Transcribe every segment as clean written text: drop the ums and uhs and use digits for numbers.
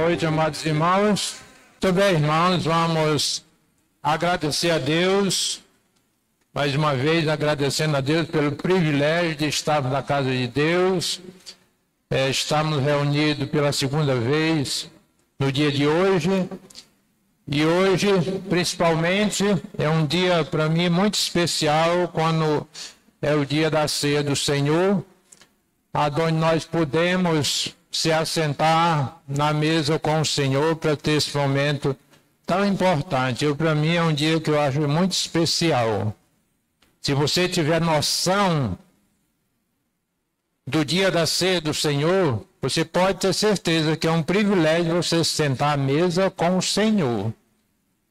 noite, amados irmãos. Muito bem, irmãos, vamos agradecer a Deus, mais uma vez agradecendo a Deus pelo privilégio de estarmos na casa de Deus. Estamos reunidos pela segunda vez no dia de hoje. E hoje, principalmente, é um dia para mim muito especial, quando é o dia da ceia do Senhor, onde nós podemos se assentar na mesa com o Senhor para ter esse momento tão importante. Para mim é um dia que eu acho muito especial. Se você tiver noção do dia da ceia do Senhor, você pode ter certeza que é um privilégio você se sentar à mesa com o Senhor,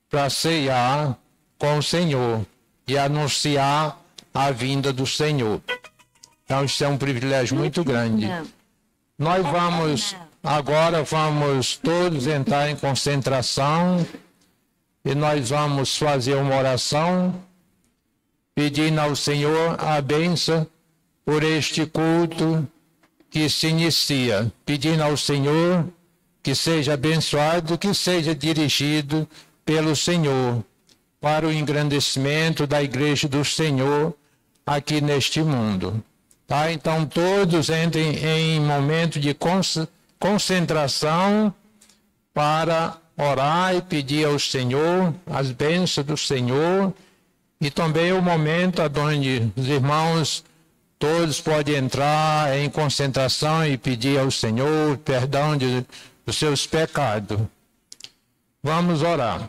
para ceiar com o Senhor e anunciar a vinda do Senhor. Então isso é um privilégio muito grande. Nós vamos todos entrar em concentração e nós vamos fazer uma oração pedindo ao Senhor a bênção por este culto que se inicia, pedindo ao Senhor que seja abençoado, que seja dirigido pelo Senhor para o engrandecimento da igreja do Senhor aqui neste mundo. Tá? Então todos entrem em momento de concentração para orar e pedir ao Senhor as bênçãos do Senhor, e também o momento onde os irmãos todos podem entrar em concentração e pedir ao Senhor perdão dos seus pecados. Vamos orar.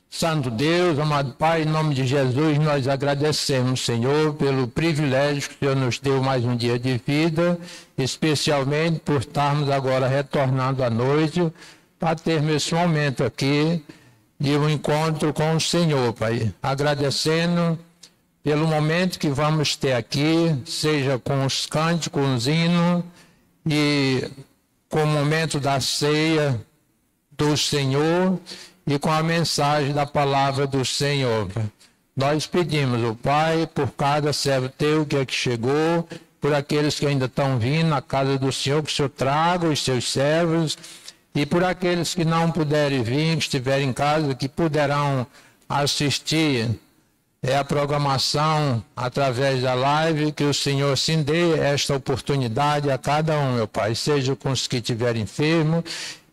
Santo Deus, amado Pai, em nome de Jesus, nós agradecemos, Senhor, pelo privilégio que o Senhor nos deu mais um dia de vida, especialmente por estarmos agora retornando à noite, para termos esse momento aqui de um encontro com o Senhor, Pai. Agradecendo pelo momento que vamos ter aqui, seja com os cânticos, com os hinos, e com o momento da ceia do Senhor, e com a mensagem da palavra do Senhor. Nós pedimos, o Pai, por cada servo teu que aqui chegou, por aqueles que ainda estão vindo na casa do Senhor, que o Senhor traga os seus servos, e por aqueles que não puderem vir, que estiverem em casa, que poderão assistir a programação através da live, que o Senhor se dê esta oportunidade a cada um, meu Pai, seja com os que estiverem enfermos,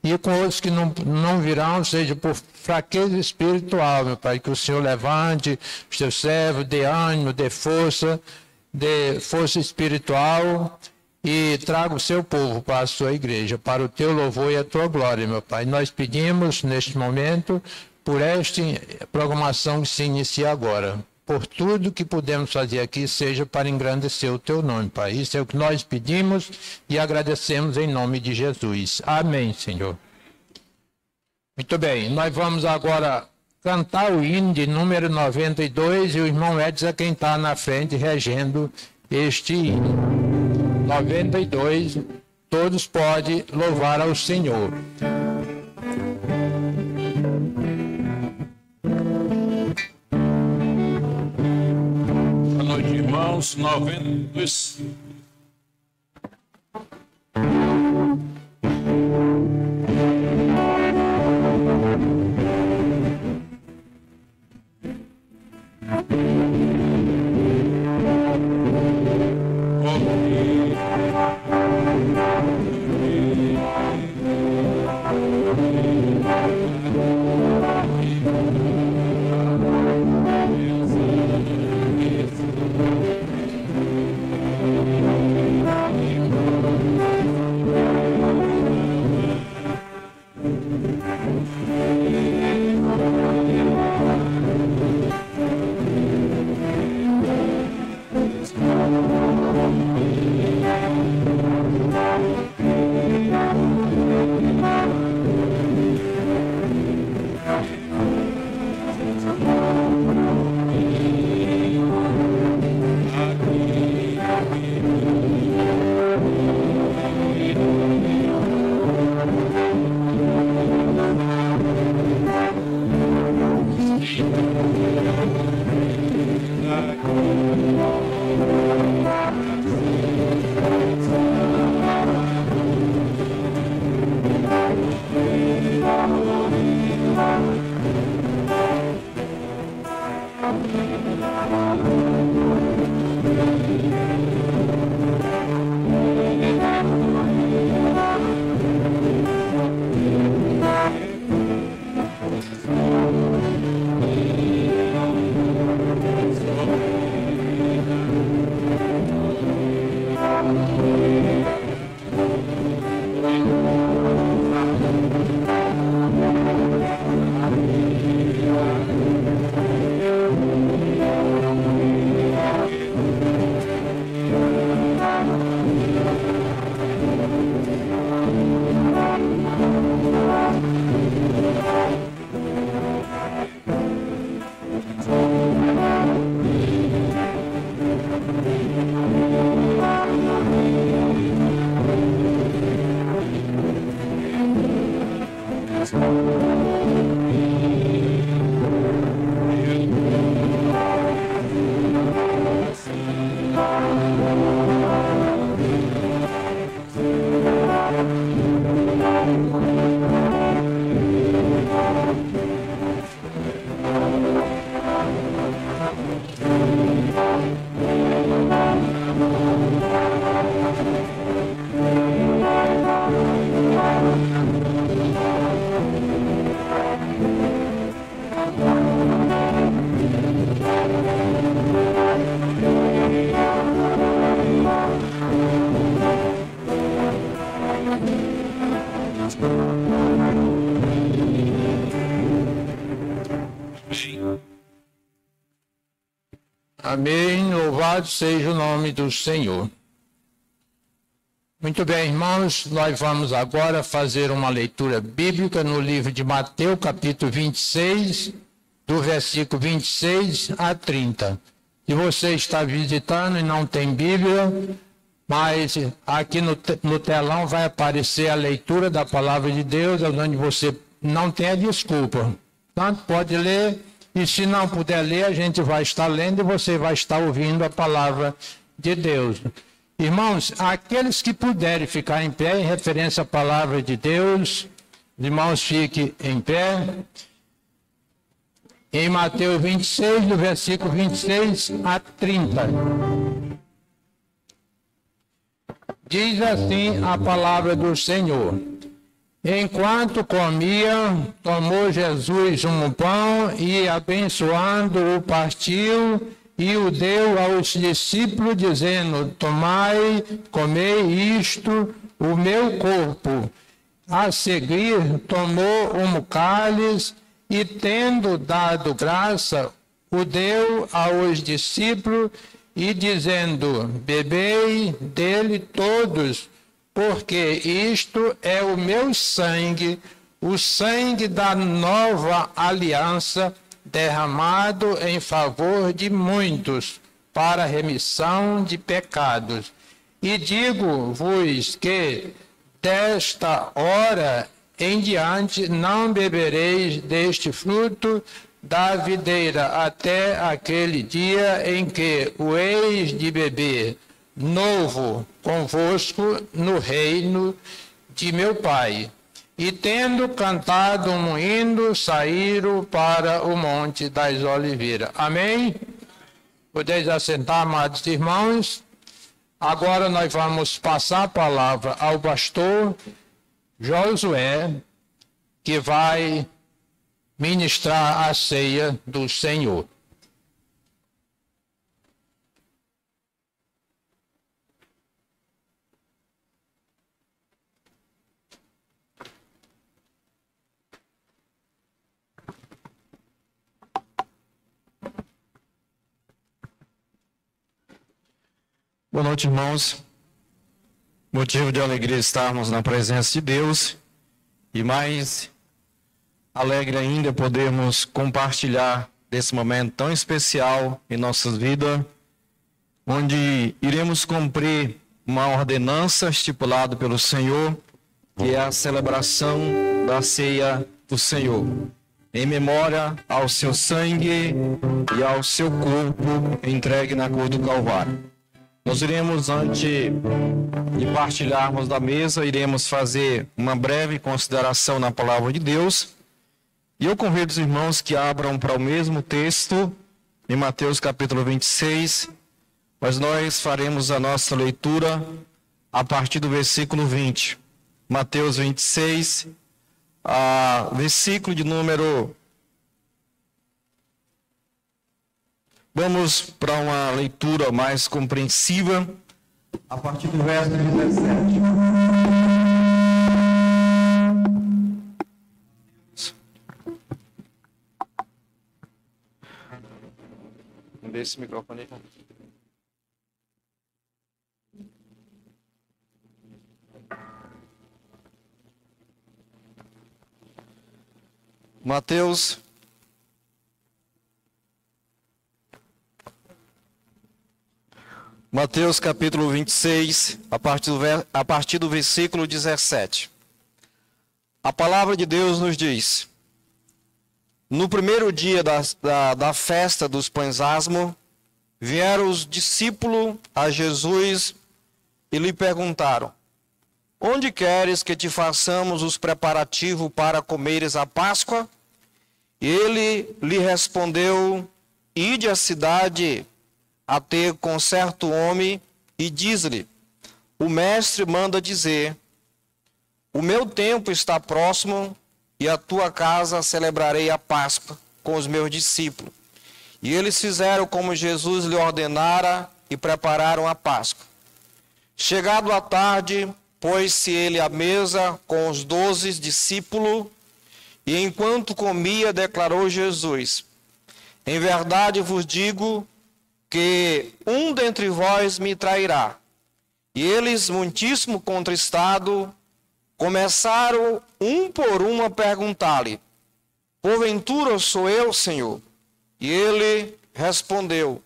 e com outros que não virão, seja por fraqueza espiritual, meu Pai, que o Senhor levante os teus servos, dê ânimo, dê força espiritual, e traga o seu povo para a sua igreja, para o teu louvor e a tua glória, meu Pai. Nós pedimos neste momento por esta programação que se inicia agora, por tudo que podemos fazer aqui, seja para engrandecer o teu nome, Pai. Isso é o que nós pedimos e agradecemos em nome de Jesus. Amém, Senhor. Muito bem, nós vamos agora cantar o hino de número 92, e o irmão Edson é quem está na frente regendo este hino. 92, todos podem louvar ao Senhor. Boa noite, irmãos. 92. Amém. Louvado seja o nome do Senhor. Muito bem, irmãos, nós vamos agora fazer uma leitura bíblica no livro de Mateus, capítulo 26, do versículo 26 a 30. Se você está visitando e não tem Bíblia, mas aqui no telão vai aparecer a leitura da palavra de Deus, onde você não tem a desculpa. Portanto, pode ler, e se não puder ler, a gente vai estar lendo e você vai estar ouvindo a palavra de Deus. Irmãos, aqueles que puderem ficar em pé em referência à palavra de Deus, irmãos, fiquem em pé. Em Mateus 26, do versículo 26 a 30. Diz assim a palavra do Senhor. Enquanto comia, tomou Jesus um pão e, abençoando-o, partiu e o deu aos discípulos, dizendo: tomai, comei isto, o meu corpo. A seguir, tomou um cálice e, tendo dado graça, o deu aos discípulos e, dizendo: bebei dele todos, porque isto é o meu sangue, o sangue da nova aliança, derramado em favor de muitos, para a remissão de pecados. E digo-vos que, desta hora em diante, não bebereis deste fruto da videira, até aquele dia em que o heis de beber novo convosco no reino de meu Pai. E tendo cantado um hino, saíram para o Monte das Oliveiras. Amém? Podeis assentar, amados irmãos. Agora nós vamos passar a palavra ao pastor Josué, que vai ministrar a ceia do Senhor. Boa noite, irmãos. Motivo de alegria estarmos na presença de Deus e mais alegre ainda podermos compartilhar desse momento tão especial em nossas vidas, onde iremos cumprir uma ordenança estipulada pelo Senhor, que é a celebração da ceia do Senhor, em memória ao seu sangue e ao seu corpo entregue na cruz do Calvário. Nós iremos, antes de partilharmos da mesa, iremos fazer uma breve consideração na palavra de Deus. E eu convido os irmãos que abram para o mesmo texto, em Mateus capítulo 26, mas nós faremos a nossa leitura a partir do versículo 20. Mateus 26, versículo de número... Vamos para uma leitura mais compreensiva, a partir do verso 17. Vamos ver esse microfone aí. Mateus capítulo 26, a partir do versículo 17. A palavra de Deus nos diz: no primeiro dia da festa dos pães asmos, vieram os discípulos a Jesus e lhe perguntaram: onde queres que te façamos os preparativos para comeres a Páscoa? E ele lhe respondeu: ide à cidade a ter com certo homem e diz-lhe: o mestre manda dizer, o meu tempo está próximo e a tua casa celebrarei a Páscoa com os meus discípulos. E eles fizeram como Jesus lhe ordenara e prepararam a Páscoa. Chegado a tarde, pôs-se ele à mesa com os 12 discípulos e enquanto comia declarou Jesus: em verdade vos digo que um dentre vós me trairá. E eles, muitíssimo contristados, começaram um por um a perguntar-lhe: porventura sou eu, Senhor? E ele respondeu: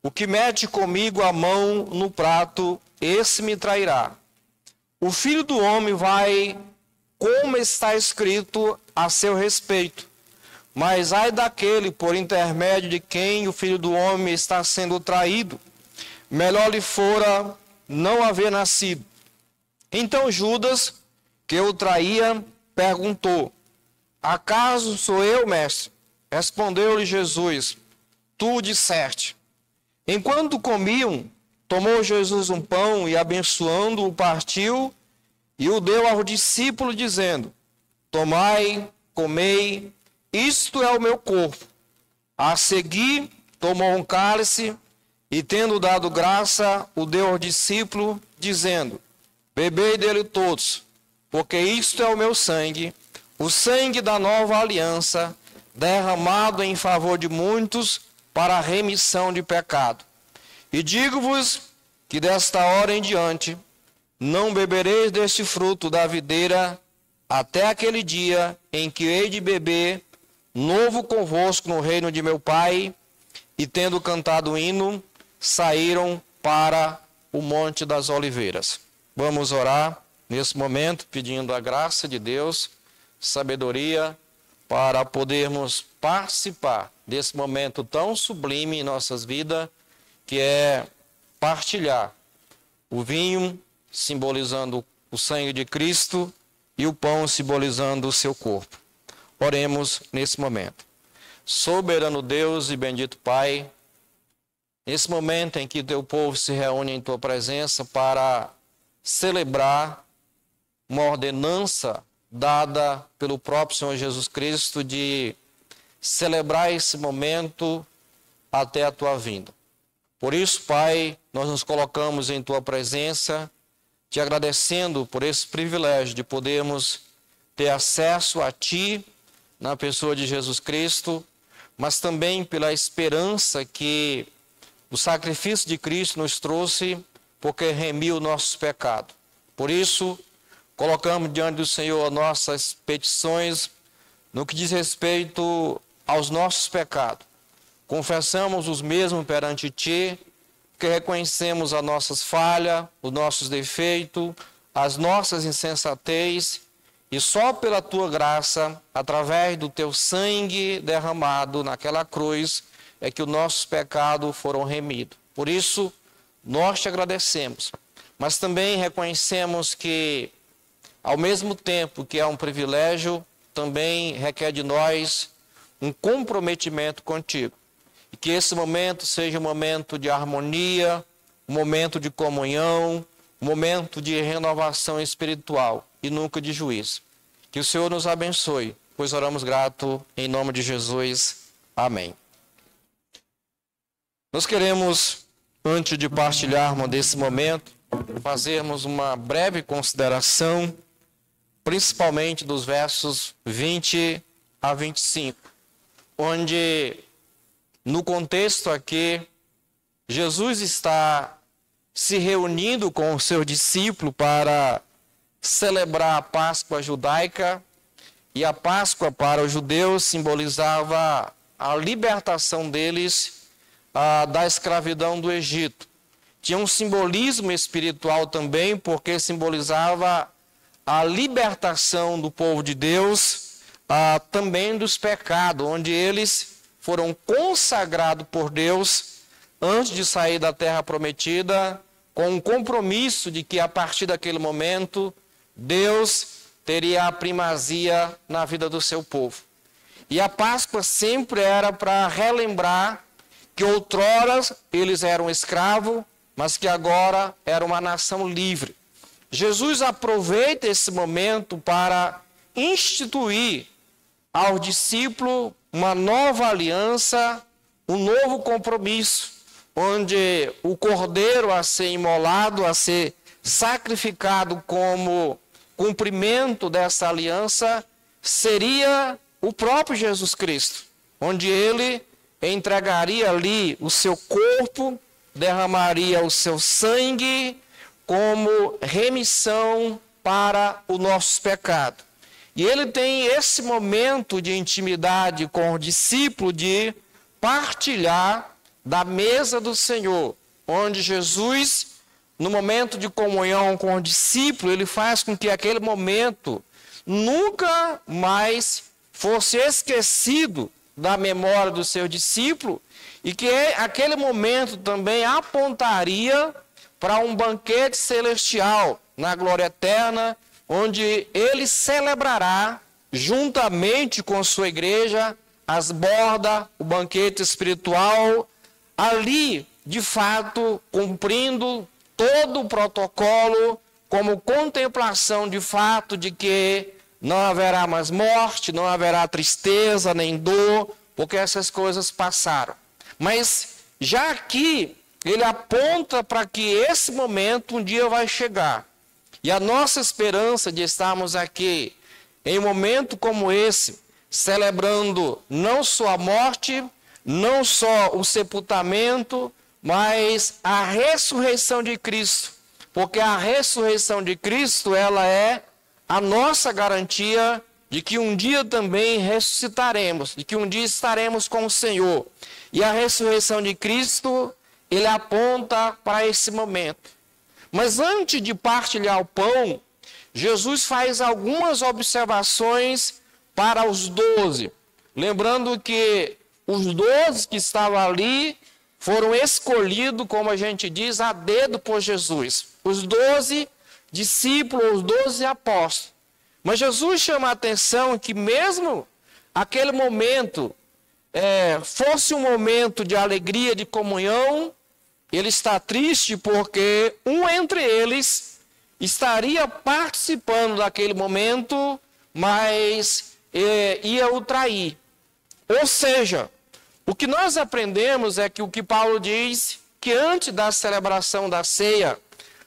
o que mete comigo a mão no prato, esse me trairá. O Filho do Homem vai, como está escrito a seu respeito. Mas ai daquele por intermédio de quem o Filho do Homem está sendo traído. Melhor lhe fora não haver nascido. Então Judas, que o traía, perguntou: acaso sou eu, mestre? Respondeu-lhe Jesus: tu o disseste. Enquanto comiam, tomou Jesus um pão e, abençoando-o, partiu e o deu aos discípulos, dizendo: tomai, comei, isto é o meu corpo. A seguir, tomou um cálice e, tendo dado graça, o deu aos discípulos, dizendo: bebei dele todos, porque isto é o meu sangue, o sangue da nova aliança, derramado em favor de muitos para a remissão de pecado. E digo-vos que desta hora em diante não bebereis deste fruto da videira até aquele dia em que hei de beber novo convosco no reino de meu Pai. E tendo cantado o hino, saíram para o Monte das Oliveiras. Vamos orar nesse momento, pedindo a graça de Deus, sabedoria, para podermos participar desse momento tão sublime em nossas vidas, que é partilhar o vinho, simbolizando o sangue de Cristo, e o pão, simbolizando o seu corpo. Oremos nesse momento. Soberano Deus e bendito Pai, nesse momento em que teu povo se reúne em tua presença para celebrar uma ordenança dada pelo próprio Senhor Jesus Cristo de celebrar esse momento até a tua vinda. Por isso, Pai, nós nos colocamos em tua presença, te agradecendo por esse privilégio de podermos ter acesso a ti na pessoa de Jesus Cristo, mas também pela esperança que o sacrifício de Cristo nos trouxe, porque remiu nossos pecados. Por isso, colocamos diante do Senhor nossas petições no que diz respeito aos nossos pecados. Confessamos os mesmos perante ti, porque reconhecemos as nossas falhas, os nossos defeitos, as nossas insensatez, e só pela tua graça, através do teu sangue derramado naquela cruz, é que os nossos pecados foram remidos. Por isso, nós te agradecemos, mas também reconhecemos que, ao mesmo tempo que é um privilégio, também requer de nós um comprometimento contigo. E que esse momento seja um momento de harmonia, um momento de comunhão, um momento de renovação espiritual e nunca de juízo. Que o Senhor nos abençoe, pois oramos grato em nome de Jesus. Amém. Nós queremos, antes de partilharmos desse momento, fazermos uma breve consideração, principalmente dos versos 20 a 25, onde, no contexto aqui, Jesus está se reunindo com o seu discípulo para celebrar a Páscoa judaica, e a Páscoa para os judeus simbolizava a libertação deles da escravidão do Egito. Tinha um simbolismo espiritual também, porque simbolizava a libertação do povo de Deus, também dos pecados, onde eles foram consagrados por Deus antes de sair da terra prometida, com um compromisso de que a partir daquele momento Deus teria a primazia na vida do seu povo. E a Páscoa sempre era para relembrar que outrora eles eram escravos, mas que agora era uma nação livre. Jesus aproveita esse momento para instituir ao discípulo uma nova aliança, um novo compromisso, onde o cordeiro a ser imolado, a ser sacrificado como cumprimento dessa aliança, seria o próprio Jesus Cristo, onde ele entregaria ali o seu corpo, derramaria o seu sangue como remissão para os nossos pecados. E ele tem esse momento de intimidade com o discípulo, de partilhar da mesa do Senhor, onde Jesus, no momento de comunhão com o discípulo, ele faz com que aquele momento nunca mais fosse esquecido da memória do seu discípulo, e que aquele momento também apontaria para um banquete celestial na glória eterna, onde ele celebrará juntamente com sua igreja as bordas, o banquete espiritual, ali, de fato, cumprindo todo o protocolo, como contemplação de fato de que não haverá mais morte, não haverá tristeza nem dor, porque essas coisas passaram. Mas já aqui, ele aponta para que esse momento um dia vai chegar. E a nossa esperança de estarmos aqui, em um momento como esse, celebrando não só a morte, não só o sepultamento, mas a ressurreição de Cristo. Porque a ressurreição de Cristo, ela é a nossa garantia de que um dia também ressuscitaremos, de que um dia estaremos com o Senhor. E a ressurreição de Cristo, ele aponta para esse momento. Mas antes de partilhar o pão, Jesus faz algumas observações para os 12. Lembrando que os 12 que estavam ali foram escolhidos, como a gente diz, a dedo por Jesus. Os 12 discípulos, os 12 apóstolos. Mas Jesus chama a atenção que mesmo aquele momento fosse um momento de alegria, de comunhão, ele está triste porque um entre eles estaria participando daquele momento, mas ia o trair. Ou seja, o que nós aprendemos é que o que Paulo diz, que antes da celebração da ceia,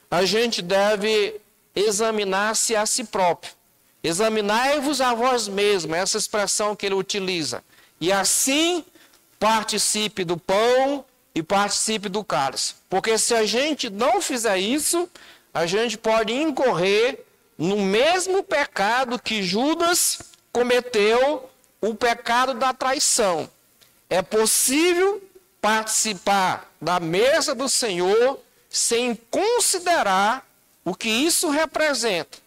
a gente deve examinar-se a si próprio. Examinai-vos a vós mesmos, essa expressão que ele utiliza. E assim participe do pão e participe do cálice. Porque se a gente não fizer isso, a gente pode incorrer no mesmo pecado que Judas cometeu, o pecado da traição. É possível participar da mesa do Senhor sem considerar o que isso representa.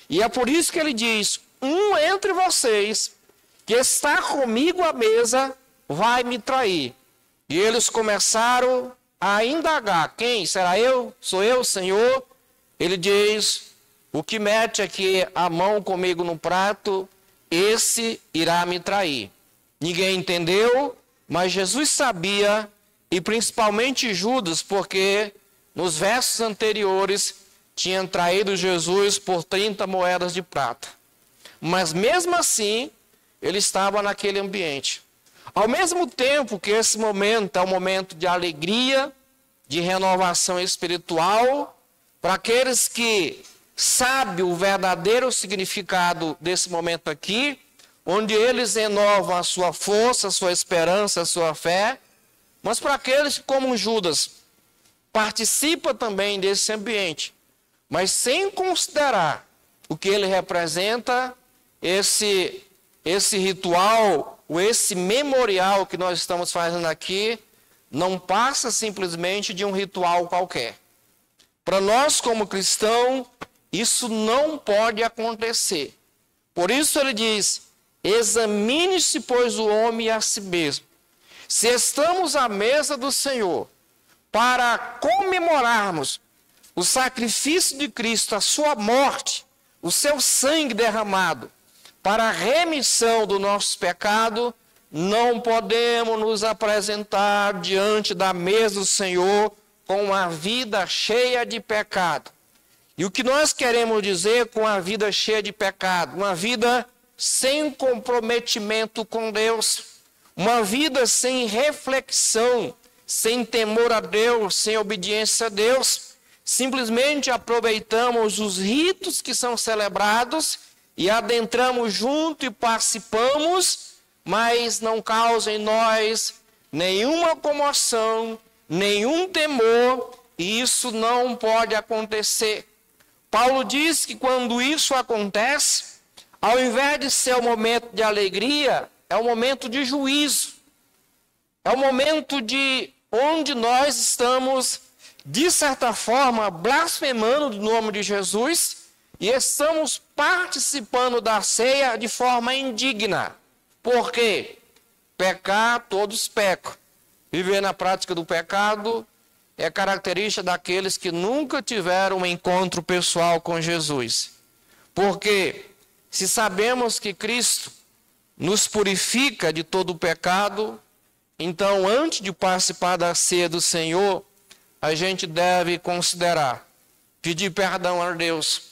E é por isso que ele diz, um entre vocês que está comigo à mesa vai me trair. E eles começaram a indagar, quem? Será eu? Sou eu, Senhor? Ele diz, o que mete aqui a mão comigo no prato, esse irá me trair. Ninguém entendeu, mas Jesus sabia, e principalmente Judas, porque nos versos anteriores, tinham traído Jesus por 30 moedas de prata. Mas mesmo assim, ele estava naquele ambiente. Ao mesmo tempo que esse momento é um momento de alegria, de renovação espiritual, para aqueles que sabem o verdadeiro significado desse momento aqui, onde eles renovam a sua força, a sua esperança, a sua fé, mas para aqueles que, como Judas, participa também desse ambiente, mas sem considerar o que ele representa, esse ritual, ou esse memorial que nós estamos fazendo aqui, não passa simplesmente de um ritual qualquer. Para nós, como cristãos, isso não pode acontecer. Por isso ele diz: examine-se, pois, o homem a si mesmo. Se estamos à mesa do Senhor para comemorarmos o sacrifício de Cristo, a sua morte, o seu sangue derramado, para a remissão do nosso pecado, não podemos nos apresentar diante da mesa do Senhor com uma vida cheia de pecado. E o que nós queremos dizer com a vida cheia de pecado? Uma vida sem comprometimento com Deus, uma vida sem reflexão, sem temor a Deus, sem obediência a Deus. Simplesmente aproveitamos os ritos que são celebrados e adentramos junto e participamos, mas não causa em nós nenhuma comoção, nenhum temor, e isso não pode acontecer. Paulo diz que quando isso acontece, ao invés de ser um momento de alegria, é um momento de juízo. É um momento onde nós estamos, de certa forma, blasfemando o nome de Jesus e estamos participando da ceia de forma indigna. Por quê? Pecar, todos pecam. Viver na prática do pecado é característica daqueles que nunca tiveram um encontro pessoal com Jesus. Porque se sabemos que Cristo nos purifica de todo o pecado, então antes de participar da ceia do Senhor, a gente deve considerar, pedir perdão a Deus.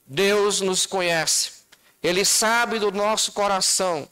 Deus nos conhece, Ele sabe do nosso coração,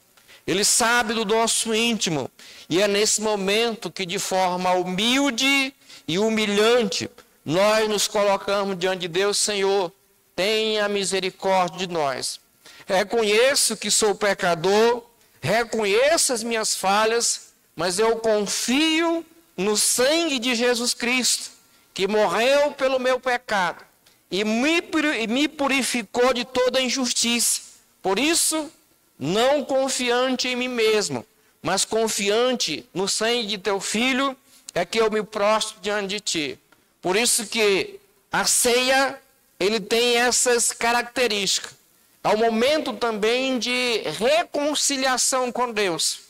Ele sabe do nosso íntimo, e é nesse momento que de forma humilde e humilhante, nós nos colocamos diante de Deus: Senhor, tenha misericórdia de nós. Reconheço que sou pecador, reconheço as minhas falhas, mas eu confio no sangue de Jesus Cristo, que morreu pelo meu pecado e me purificou de toda injustiça. Por isso, não confiante em mim mesmo, mas confiante no sangue de teu Filho, é que eu me prostro diante de ti. Por isso que a ceia, ele tem essas características. É um momento também de reconciliação com Deus.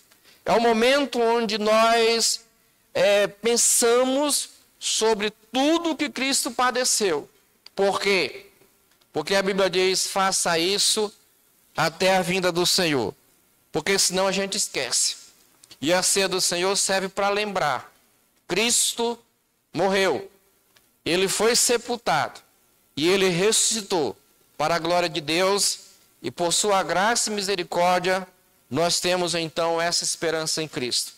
É um momento onde nós pensamos sobre tudo que Cristo padeceu. Por quê? Porque a Bíblia diz: faça isso até a vinda do Senhor. Porque senão a gente esquece. E a ceia do Senhor serve para lembrar. Cristo morreu. Ele foi sepultado. E ele ressuscitou para a glória de Deus. E por sua graça e misericórdia, nós temos então essa esperança em Cristo.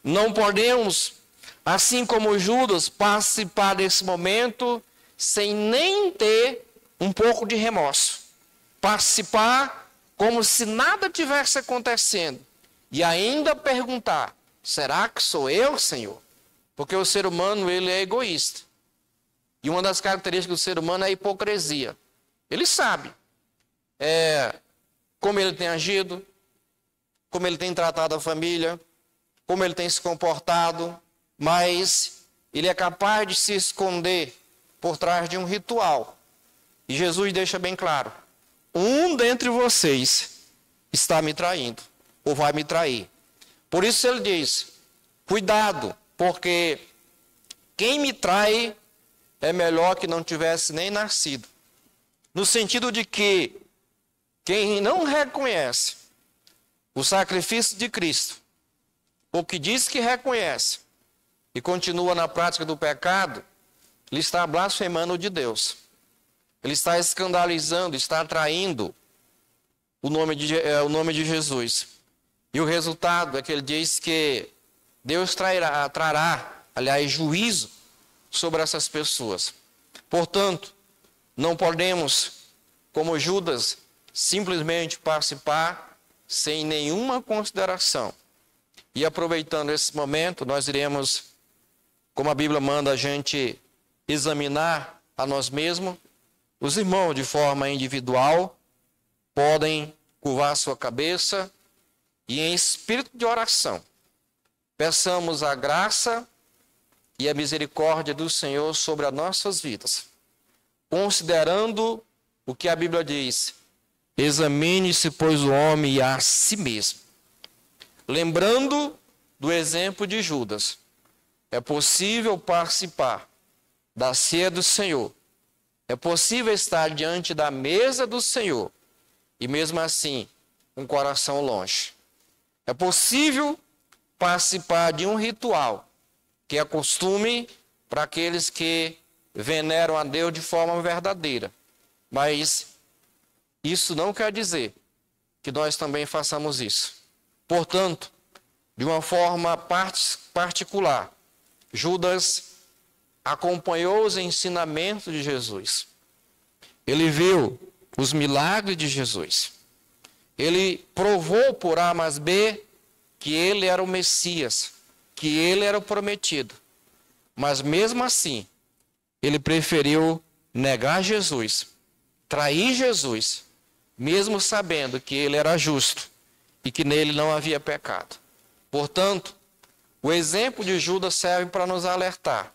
Não podemos, assim como Judas, participar desse momento sem nem ter um pouco de remorso. Participar como se nada tivesse acontecendo. E ainda perguntar: será que sou eu, Senhor? Porque o ser humano, ele é egoísta. E uma das características do ser humano é a hipocrisia. Ele sabe como ele tem agido, como ele tem tratado a família, como ele tem se comportado, mas ele é capaz de se esconder por trás de um ritual. E Jesus deixa bem claro: um dentre vocês está me traindo, ou vai me trair. Por isso ele diz: cuidado, porque quem me trai é melhor que não tivesse nem nascido. No sentido de que quem não reconhece o sacrifício de Cristo, ou que diz que reconhece e continua na prática do pecado, ele está blasfemando de Deus. Ele está escandalizando, está traindo o nome de Jesus. E o resultado é que ele diz que Deus trará, aliás, juízo sobre essas pessoas. Portanto, não podemos, como Judas, simplesmente participar sem nenhuma consideração. E aproveitando esse momento, nós iremos, como a Bíblia manda a gente examinar a nós mesmos. Os irmãos, de forma individual, podem curvar sua cabeça e, em espírito de oração, peçamos a graça e a misericórdia do Senhor sobre as nossas vidas, considerando o que a Bíblia diz: examine-se, pois, o homem a si mesmo. Lembrando do exemplo de Judas, é possível participar da ceia do Senhor, é possível estar diante da mesa do Senhor e mesmo assim um coração longe. É possível participar de um ritual que é costume para aqueles que veneram a Deus de forma verdadeira, mas isso não quer dizer que nós também façamos isso. Portanto, de uma forma particular, Judas acompanhou os ensinamentos de Jesus. Ele viu os milagres de Jesus. Ele provou por A mais B que ele era o Messias, que ele era o prometido. Mas mesmo assim, ele preferiu negar Jesus, trair Jesus, mesmo sabendo que ele era justo e que nele não havia pecado. Portanto, o exemplo de Judas serve para nos alertar.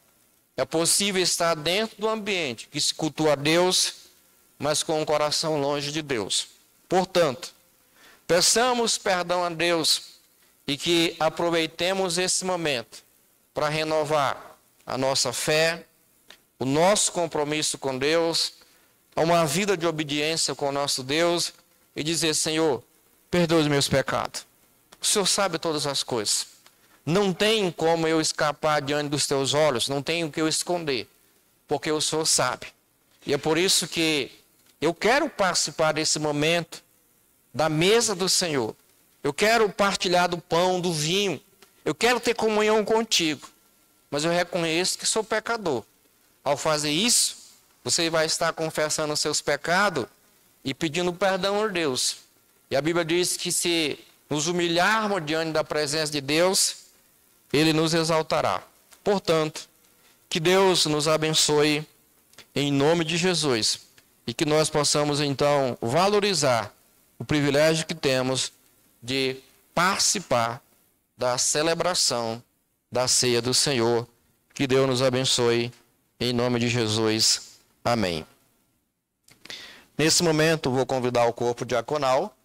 É possível estar dentro do ambiente que se cultua a Deus, mas com o coração longe de Deus. Portanto, peçamos perdão a Deus e que aproveitemos esse momento para renovar a nossa fé, o nosso compromisso com Deus, uma vida de obediência com o nosso Deus e dizer: Senhor, perdoa os meus pecados. O Senhor sabe todas as coisas. Não tem como eu escapar diante dos teus olhos, não tenho o que eu esconder, porque o Senhor sabe. E é por isso que eu quero participar desse momento da mesa do Senhor. Eu quero partilhar do pão, do vinho. Eu quero ter comunhão contigo. Mas eu reconheço que sou pecador. Ao fazer isso, você vai estar confessando os seus pecados e pedindo perdão a Deus. E a Bíblia diz que se nos humilharmos diante da presença de Deus, Ele nos exaltará. Portanto, que Deus nos abençoe em nome de Jesus e que nós possamos então valorizar o privilégio que temos de participar da celebração da ceia do Senhor. Que Deus nos abençoe em nome de Jesus. Amém. Nesse momento, vou convidar o corpo diaconal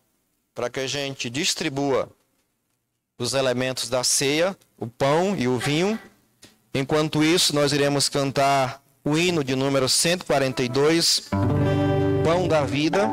para que a gente distribua os elementos da ceia, o pão e o vinho. Enquanto isso, nós iremos cantar o hino de número 142, Pão da Vida.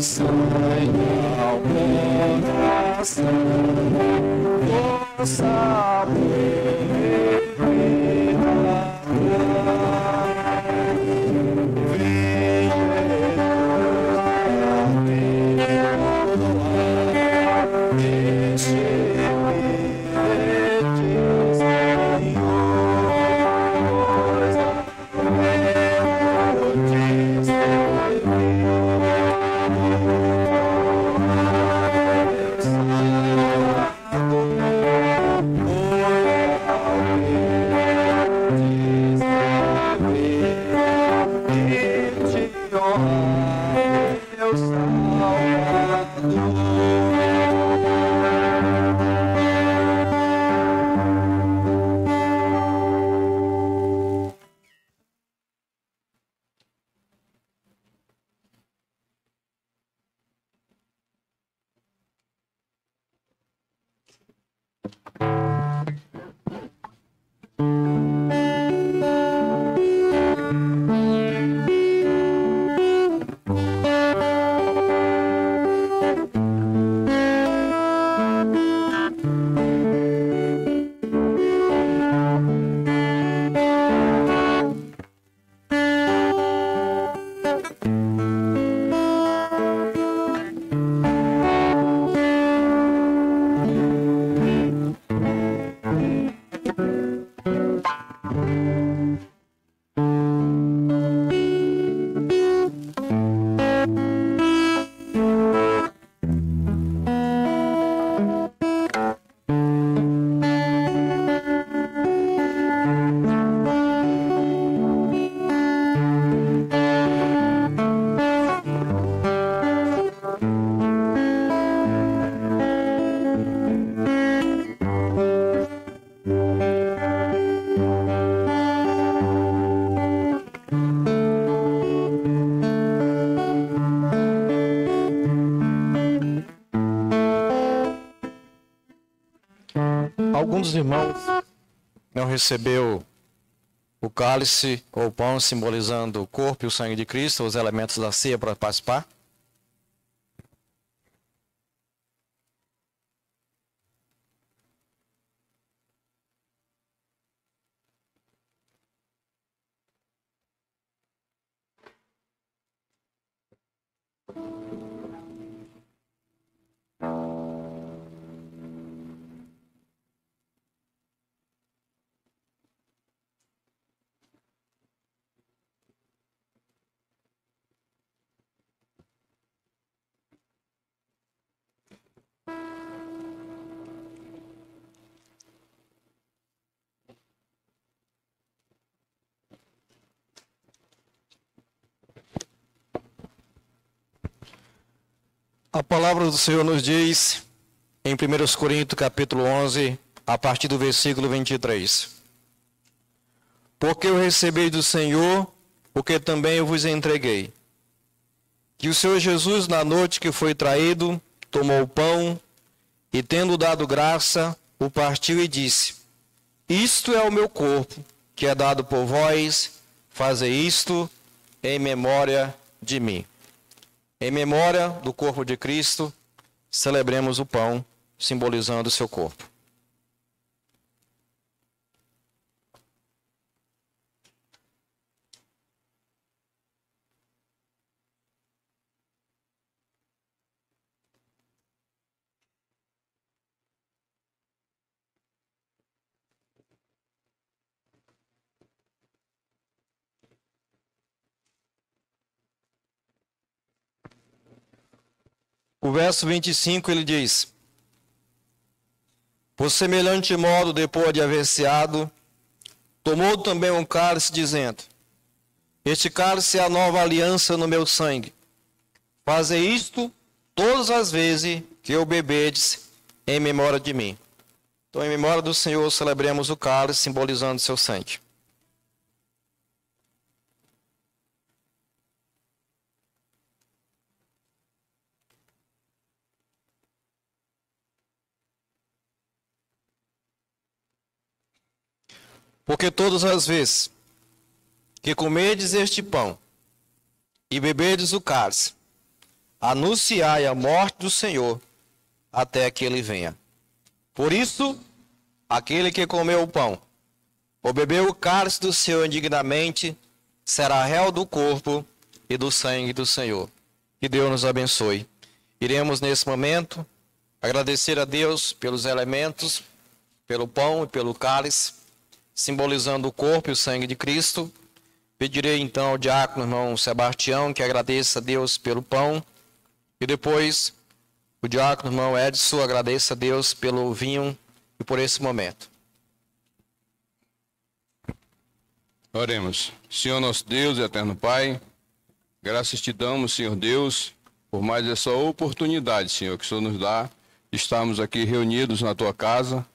sangue ao coração, o sabor Alguns irmãos não recebeu o cálice ou o pão simbolizando o corpo e o sangue de Cristo, os elementos da ceia para participar? A palavra do Senhor nos diz, em 1 Coríntios capítulo 11, a partir do versículo 23. Porque eu recebi do Senhor, o que também eu vos entreguei. Que o Senhor Jesus, na noite que foi traído, tomou o pão, e tendo dado graça, o partiu e disse: Isto é o meu corpo, que é dado por vós, fazei isto em memória de mim. Em memória do corpo de Cristo, celebremos o pão, simbolizando o seu corpo. O verso 25 ele diz: Por semelhante modo, depois de haver ceado, tomou também um cálice, dizendo: Este cálice é a nova aliança no meu sangue. Fazei isto todas as vezes que eu bebedes em memória de mim. Então, em memória do Senhor, celebremos o cálice, simbolizando seu sangue. Porque todas as vezes que comerdes este pão e beberdes o cálice, anunciai a morte do Senhor, até que ele venha. Por isso, aquele que comeu o pão, ou bebeu o cálice do Senhor indignamente, será réu do corpo e do sangue do Senhor. Que Deus nos abençoe. Iremos, nesse momento, agradecer a Deus pelos elementos, pelo pão e pelo cálice, simbolizando o corpo e o sangue de Cristo. Pedirei então ao diácono, irmão Sebastião, que agradeça a Deus pelo pão, e depois o diácono, irmão Edson, agradeça a Deus pelo vinho e por esse momento. Oremos. Senhor nosso Deus e eterno Pai, graças te damos, Senhor Deus, por mais essa oportunidade, Senhor, que o Senhor nos dá de estarmos aqui reunidos na tua casa,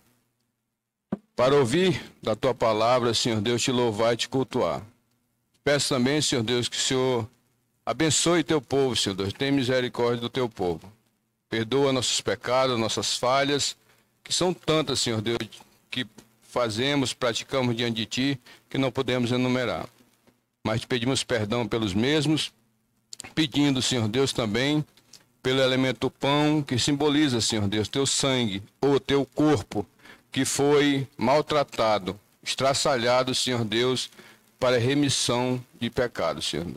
para ouvir da tua palavra, Senhor Deus, te louvar e te cultuar. Peço também, Senhor Deus, que o Senhor abençoe teu povo, Senhor Deus, tenha misericórdia do teu povo. Perdoa nossos pecados, nossas falhas, que são tantas, Senhor Deus, que fazemos, praticamos diante de ti, que não podemos enumerar. Mas te pedimos perdão pelos mesmos, pedindo, Senhor Deus, também pelo elemento pão, que simboliza, Senhor Deus, teu sangue, ou teu corpo, que foi maltratado, estraçalhado, Senhor Deus, para remissão de pecados, Senhor.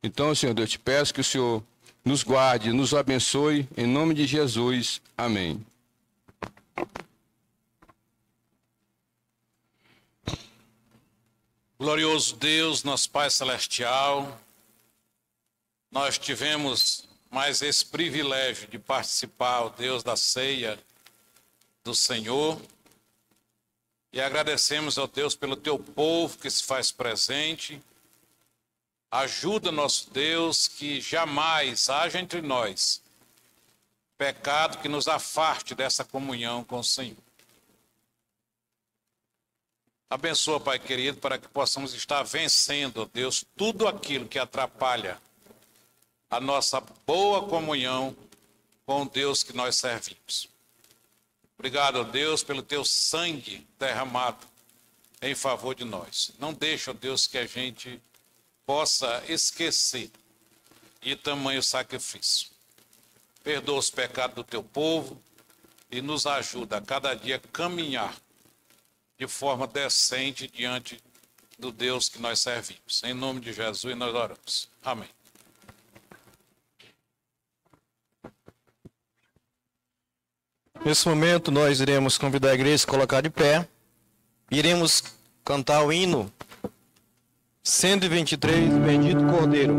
Então, Senhor Deus, te peço que o Senhor nos guarde, nos abençoe, em nome de Jesus. Amém. Glorioso Deus, nosso Pai Celestial, nós tivemos mais esse privilégio de participar, ó Deus, da ceia do Senhor, e agradecemos, ó Deus, pelo teu povo que se faz presente. Ajuda, nosso Deus, que jamais haja entre nós pecado que nos afaste dessa comunhão com o Senhor. Abençoa, Pai querido, para que possamos estar vencendo, ó Deus, tudo aquilo que atrapalha a nossa boa comunhão com o Deus que nós servimos. Obrigado, ó Deus, pelo teu sangue derramado em favor de nós. Não deixa, ó Deus, que a gente possa esquecer de tamanho sacrifício. Perdoa os pecados do teu povo e nos ajuda a cada dia a caminhar de forma decente diante do Deus que nós servimos. Em nome de Jesus nós oramos. Amém. Nesse momento nós iremos convidar a igreja a se colocar de pé. Iremos cantar o hino 123, Bendito Cordeiro.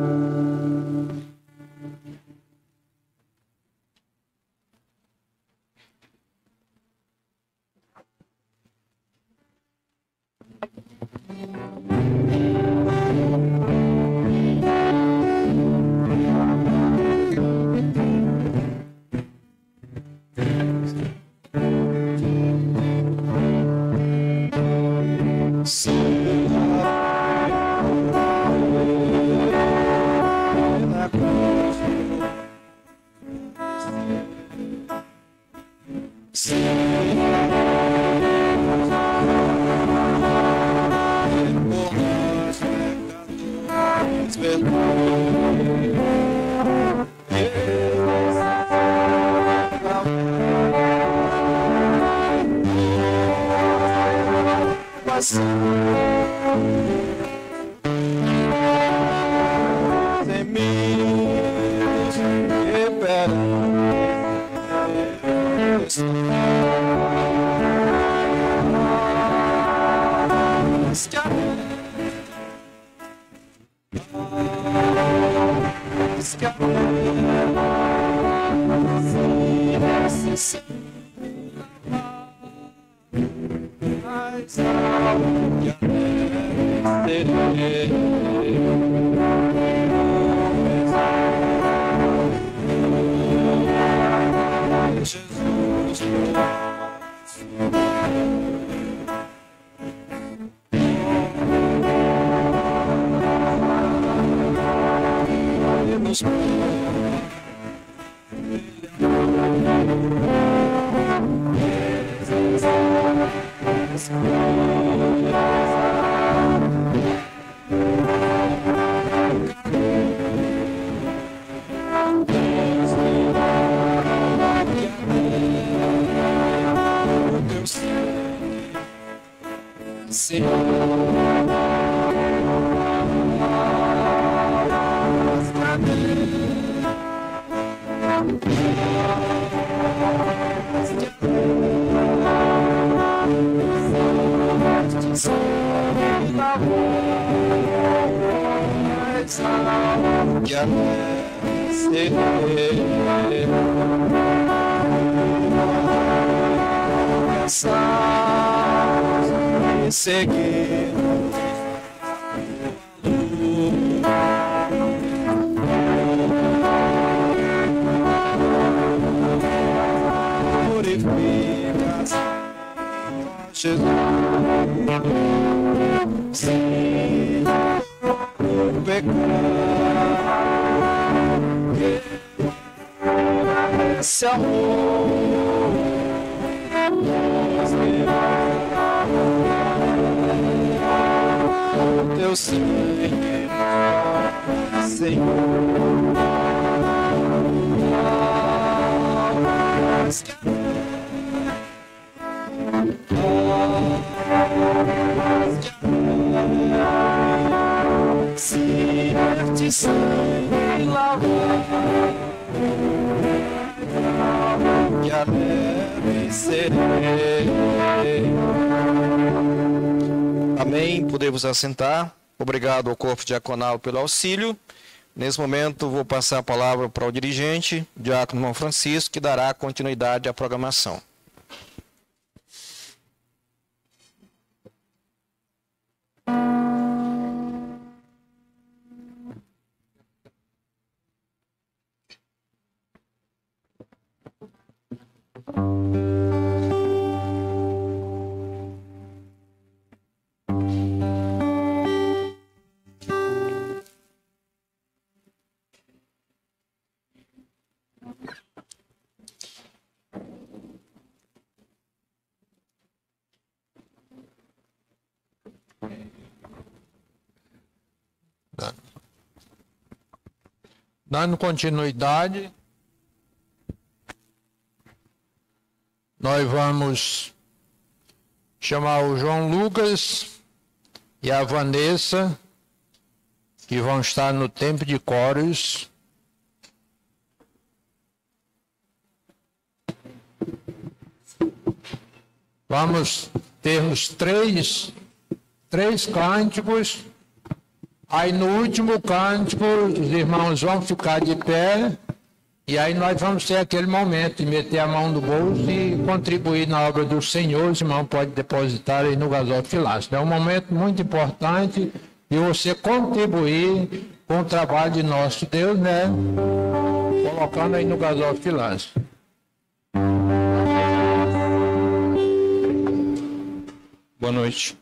Seguir purificas Jesus, sim, o pecado, esse amor, teu sangue, Senhor, se este sangue lavar e a leve serei. Amém. Podemos assentar. Obrigado ao corpo diaconal pelo auxílio. Nesse momento, vou passar a palavra para o dirigente, diácono João Francisco, que dará continuidade à programação. Dando continuidade, nós vamos chamar o João Lucas e a Vanessa, que vão estar no tempo de coros. Vamos termos três cânticos. Aí no último cântico, os irmãos vão ficar de pé, e aí nós vamos ter aquele momento de meter a mão no bolso e contribuir na obra do Senhor. Os irmãos podem depositar aí no gasofilácio. É um momento muito importante de você contribuir com o trabalho de nosso Deus, né? Colocando aí no gasofilácio. Boa noite.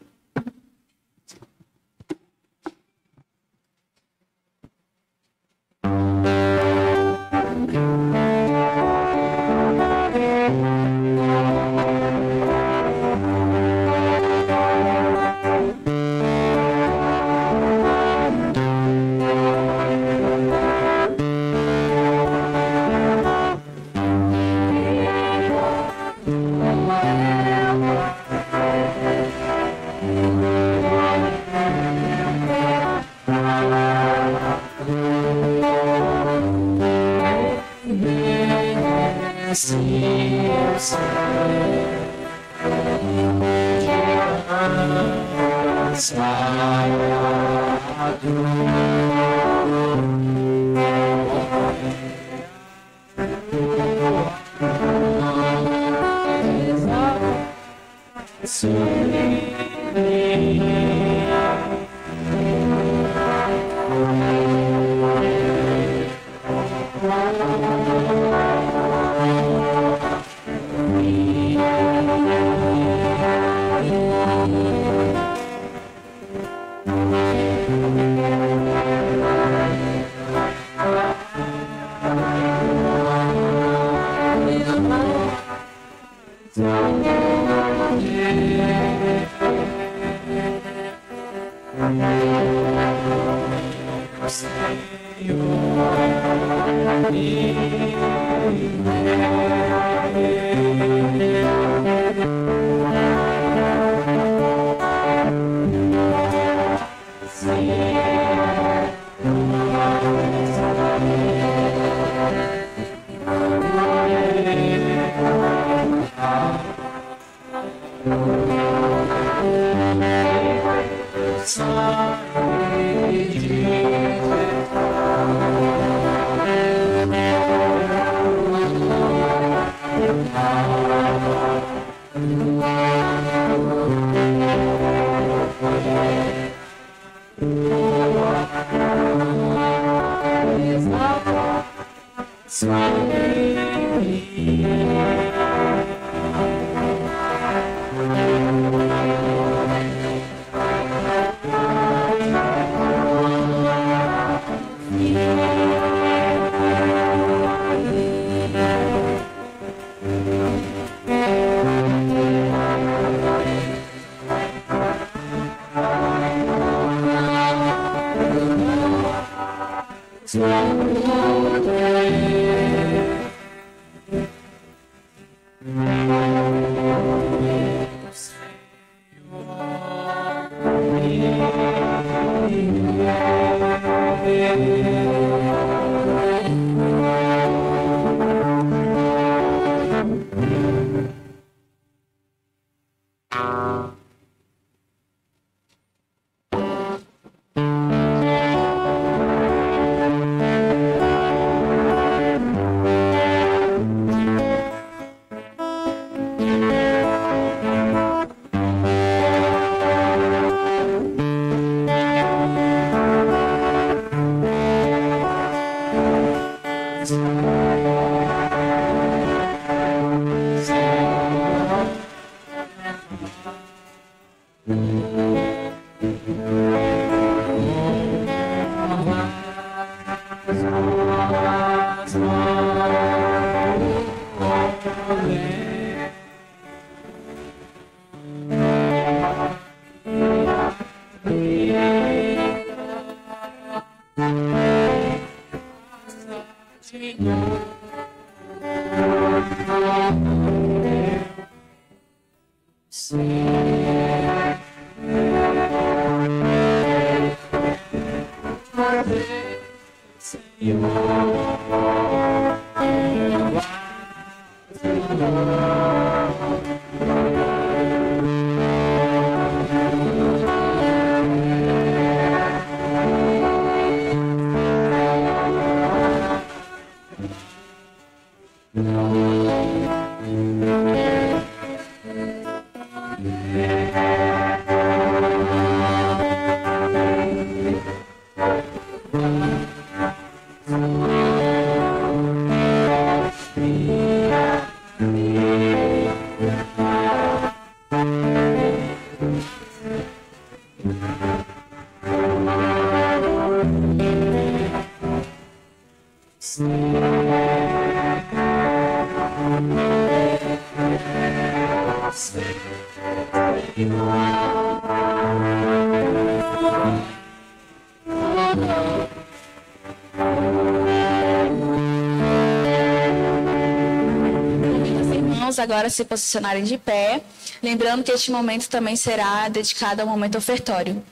Agora se posicionarem de pé, lembrando que este momento também será dedicado ao momento ofertório.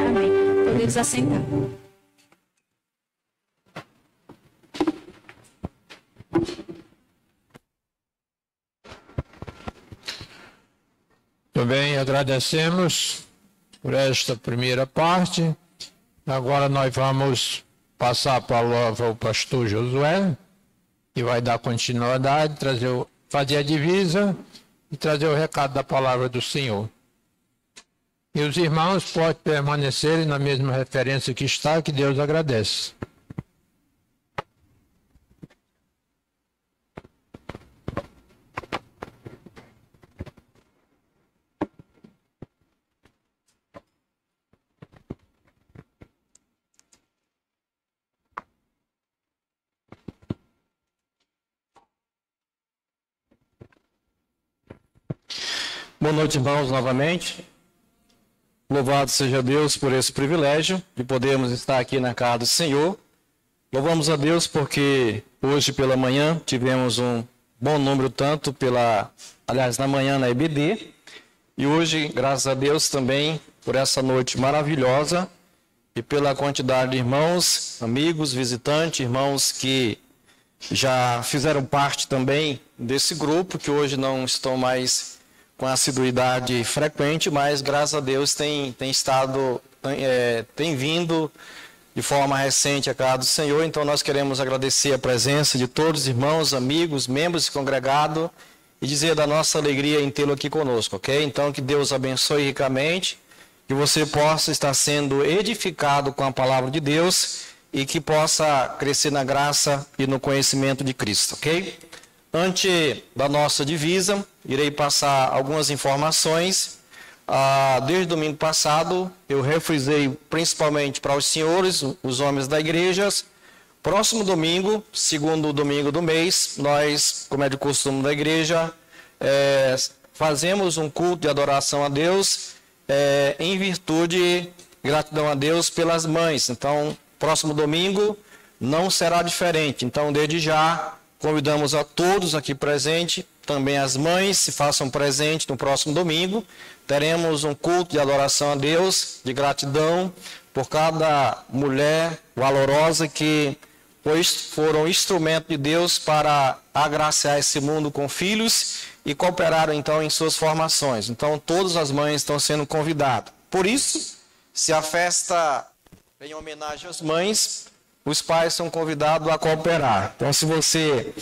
Amém. Podemos assentar. Também agradecemos por esta primeira parte. Agora nós vamos passar a palavra ao pastor Josué, que vai dar continuidade, fazer a divisa e trazer o recado da palavra do Senhor. E os irmãos podem permanecerem na mesma referência que está, que Deus agradece. Boa noite, irmãos, novamente. Louvado seja Deus por esse privilégio de podermos estar aqui na casa do Senhor. Louvamos a Deus porque hoje pela manhã tivemos um bom número, na manhã na EBD. E hoje, graças a Deus também, por essa noite maravilhosa e pela quantidade de irmãos, amigos, visitantes, irmãos que já fizeram parte também desse grupo, que hoje não estão mais com assiduidade frequente, mas graças a Deus tem vindo de forma recente a casa do Senhor. Então nós queremos agradecer a presença de todos os irmãos, amigos, membros congregados e dizer da nossa alegria em tê-lo aqui conosco, ok? Então que Deus abençoe ricamente, que você possa estar sendo edificado com a palavra de Deus e que possa crescer na graça e no conhecimento de Cristo, ok? Antes da nossa divisa, irei passar algumas informações. Desde domingo passado, eu refrisei principalmente para os senhores, os homens da igreja. Próximo domingo, segundo domingo do mês, nós, como é de costume da igreja, fazemos um culto de adoração a Deus em virtude de gratidão a Deus pelas mães. Então, próximo domingo não será diferente. Então, desde já, convidamos a todos aqui presentes, também as mães, se façam presentes no próximo domingo. Teremos um culto de adoração a Deus, de gratidão por cada mulher valorosa que foram instrumento de Deus para agraciar esse mundo com filhos e cooperaram então em suas formações. Então todas as mães estão sendo convidadas. Por isso, se a festa é em homenagem às mães, os pais são convidados a cooperar. Então, se você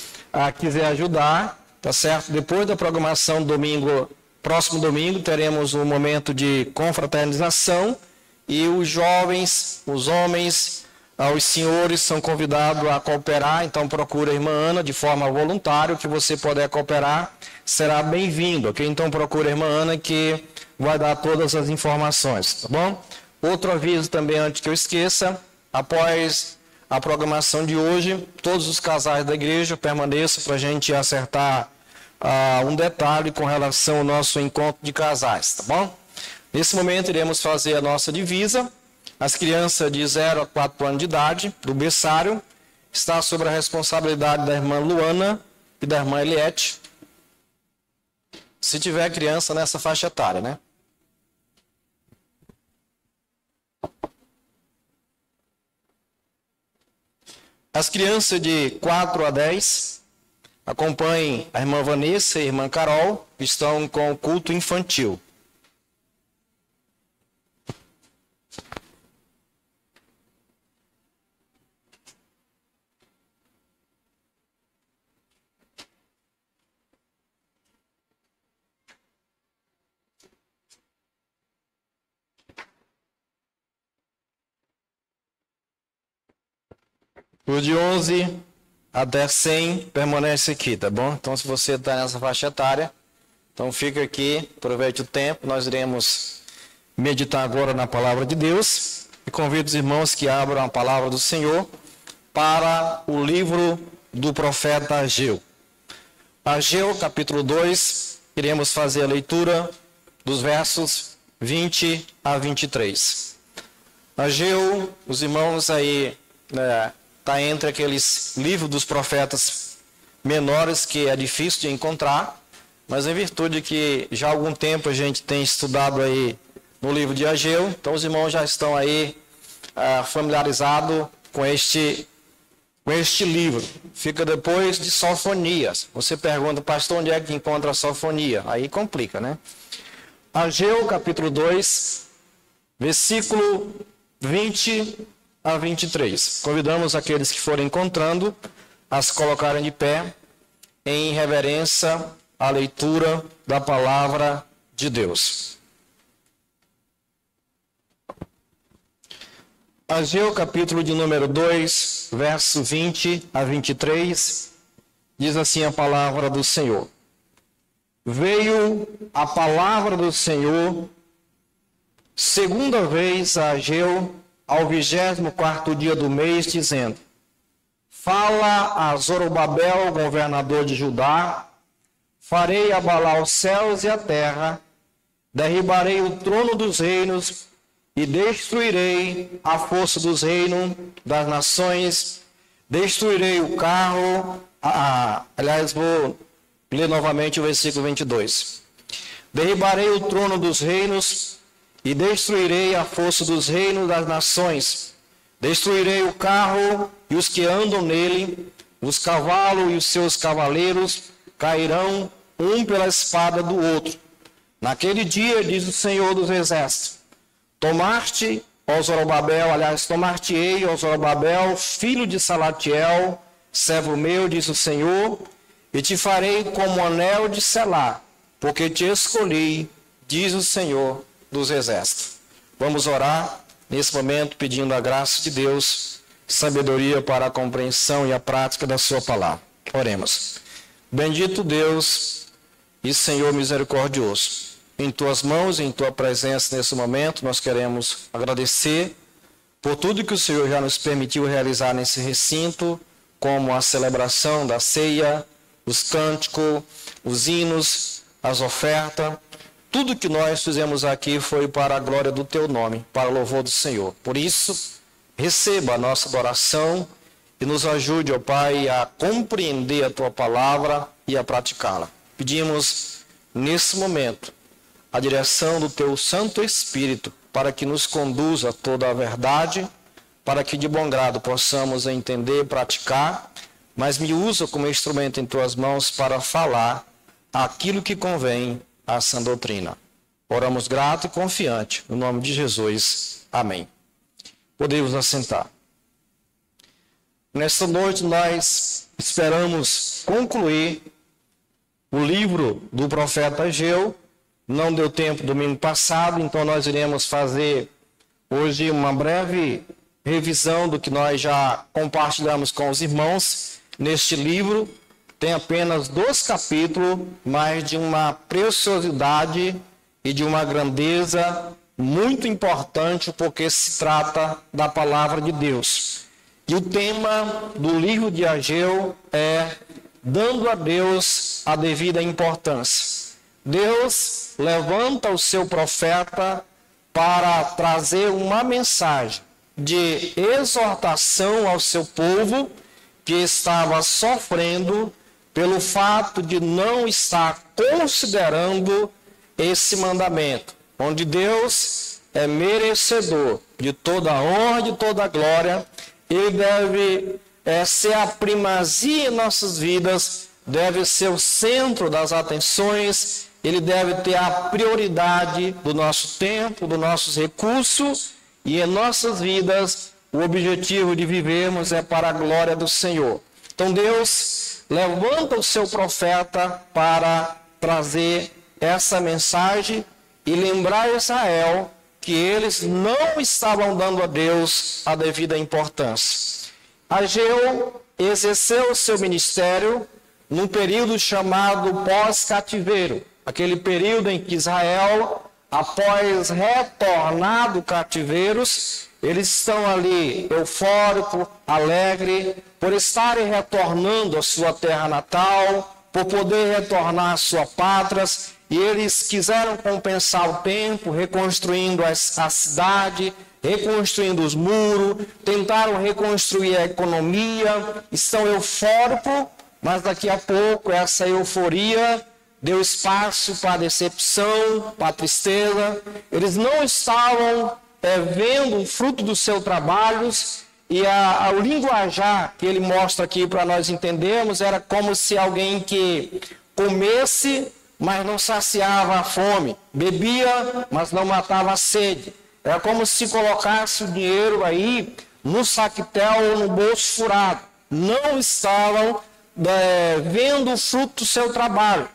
quiser ajudar, tá certo? Depois da programação próximo domingo, teremos um momento de confraternização e os jovens, os homens, os senhores são convidados a cooperar. Então, procura a irmã Ana de forma voluntária. O que você puder cooperar será bem-vindo, ok? Então, procura a irmã Ana que vai dar todas as informações, tá bom? Outro aviso também, antes que eu esqueça, após a programação de hoje. Todos os casais da igreja permaneçam para a gente acertar um detalhe com relação ao nosso encontro de casais, tá bom? Nesse momento iremos fazer a nossa divisa. As crianças de 0 a 4 anos de idade, do berçário, está sob a responsabilidade da irmã Luana e da irmã Eliette. Se tiver criança nessa faixa etária, né? As crianças de 4 a 10 acompanhem a irmã Vanessa e a irmã Carol, que estão com o culto infantil. Os de 11 até 100 permanece aqui, tá bom? Então, se você está nessa faixa etária, então fica aqui, aproveite o tempo. Nós iremos meditar agora na palavra de Deus e convido os irmãos que abram a palavra do Senhor para o livro do profeta Ageu. Ageu, capítulo 2, iremos fazer a leitura dos versos 20 a 23. Ageu, os irmãos aí, está entre aqueles livros dos profetas menores que é difícil de encontrar, mas em virtude que já há algum tempo a gente tem estudado aí no livro de Ageu, então os irmãos já estão aí familiarizados com este livro. Fica depois de Sofonias. Você pergunta, pastor, onde é que encontra a Sofonia? Aí complica, né? Ageu, capítulo 2, versículo 20 a 23. Convidamos aqueles que forem encontrando a se colocarem de pé em reverência à leitura da palavra de Deus. Ageu, capítulo de número 2, verso 20 a 23, diz assim a palavra do Senhor. Veio a palavra do Senhor segunda vez a Ageu, ao 24º dia do mês, dizendo: Fala a Zorobabel, governador de Judá, farei abalar os céus e a terra, derribarei o trono dos reinos e destruirei a força dos reinos das nações, destruirei o carro. Aliás, vou ler novamente o versículo 22. Derribarei o trono dos reinos e destruirei a força dos reinos das nações. Destruirei o carro e os que andam nele, os cavalos e os seus cavaleiros cairão um pela espada do outro. Naquele dia, diz o Senhor dos Exércitos, tomar-te-ei, ó Zorobabel, filho de Salatiel, servo meu, diz o Senhor, e te farei como um anel de selar, porque te escolhi, diz o Senhor dos Exércitos. Vamos orar nesse momento pedindo a graça de Deus, sabedoria para a compreensão e a prática da sua palavra. Oremos. Bendito Deus e Senhor misericordioso, em tuas mãos e em tua presença nesse momento nós queremos agradecer por tudo que o Senhor já nos permitiu realizar nesse recinto, como a celebração da ceia, os cânticos, os hinos, as ofertas. Tudo que nós fizemos aqui foi para a glória do teu nome, para o louvor do Senhor. Por isso, receba a nossa adoração e nos ajude, ó Pai, a compreender a tua palavra e a praticá-la. Pedimos, nesse momento, a direção do teu Santo Espírito para que nos conduza a toda a verdade, para que de bom grado possamos entender e praticar, mas me usa como instrumento em tuas mãos para falar aquilo que convém a sã doutrina. Oramos grato e confiante, no nome de Jesus. Amém. Podemos assentar. Nesta noite nós esperamos concluir o livro do profeta Ageu. Não deu tempo domingo passado, então nós iremos fazer hoje uma breve revisão do que nós já compartilhamos com os irmãos neste livro. Tem apenas 2 capítulos, mas de uma preciosidade e de uma grandeza muito importante, porque se trata da palavra de Deus. E o tema do livro de Ageu é dando a Deus a devida importância. Deus levanta o seu profeta para trazer uma mensagem de exortação ao seu povo que estava sofrendo pelo fato de não estar considerando esse mandamento, onde Deus é merecedor de toda a honra, de toda a glória. Ele deve ser a primazia em nossas vidas, deve ser o centro das atenções, ele deve ter a prioridade do nosso tempo, dos nossos recursos, e em nossas vidas o objetivo de vivermos é para a glória do Senhor. Então Deus levanta o seu profeta para trazer essa mensagem e lembrar Israel que eles não estavam dando a Deus a devida importância. Ageu exerceu o seu ministério num período chamado pós-cativeiro, aquele período em que Israel, após retornar do cativeiro, eles estão ali eufóricos, alegres, por estarem retornando à sua terra natal, por poder retornar à sua pátria, e eles quiseram compensar o tempo, reconstruindo a cidade, reconstruindo os muros, tentaram reconstruir a economia, estão eufóricos, mas daqui a pouco essa euforia deu espaço para a decepção, para a tristeza. Eles não estavam vendo o fruto dos seus trabalhos, e o linguajar que ele mostra aqui para nós entendermos era como se alguém que comesse, mas não saciava a fome, bebia, mas não matava a sede. Era como se colocasse o dinheiro aí no saquetel ou no bolso furado. Não estavam vendo o fruto do seu trabalho.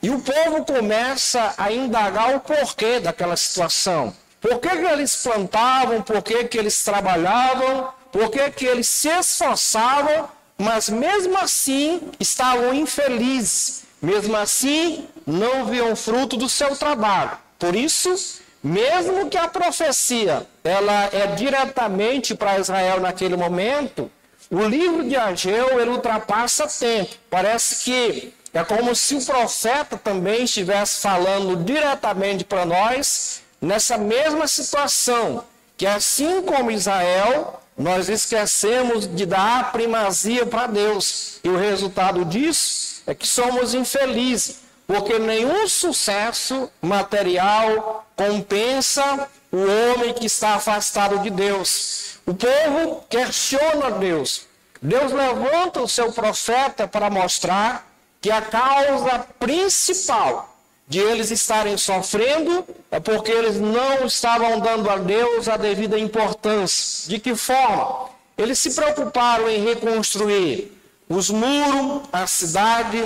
E o povo começa a indagar o porquê daquela situação. Por que eles plantavam, por que eles trabalhavam, por que eles se esforçavam, mas mesmo assim estavam infelizes, mesmo assim não viam fruto do seu trabalho. Por isso, mesmo que a profecia ela é diretamente para Israel naquele momento, o livro de Ageu ele ultrapassa tempo. Parece que é como se o profeta também estivesse falando diretamente para nós nessa mesma situação, que assim como Israel, nós esquecemos de dar a primazia para Deus. E o resultado disso é que somos infelizes, porque nenhum sucesso material compensa o homem que está afastado de Deus. O povo questiona Deus. Deus levanta o seu profeta para mostrar que a causa principal de eles estarem sofrendo é porque eles não estavam dando a Deus a devida importância. De que forma? Eles se preocuparam em reconstruir os muros, a cidade,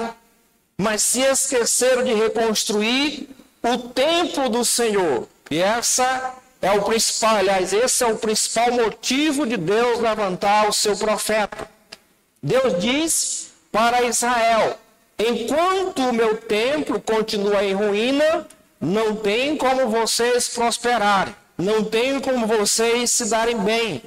mas se esqueceram de reconstruir o templo do Senhor. E essa é o principal, aliás, esse é o principal motivo de Deus levantar o seu profeta. Deus diz para Israel: enquanto o meu templo continua em ruína, não tem como vocês prosperarem, não tem como vocês se darem bem.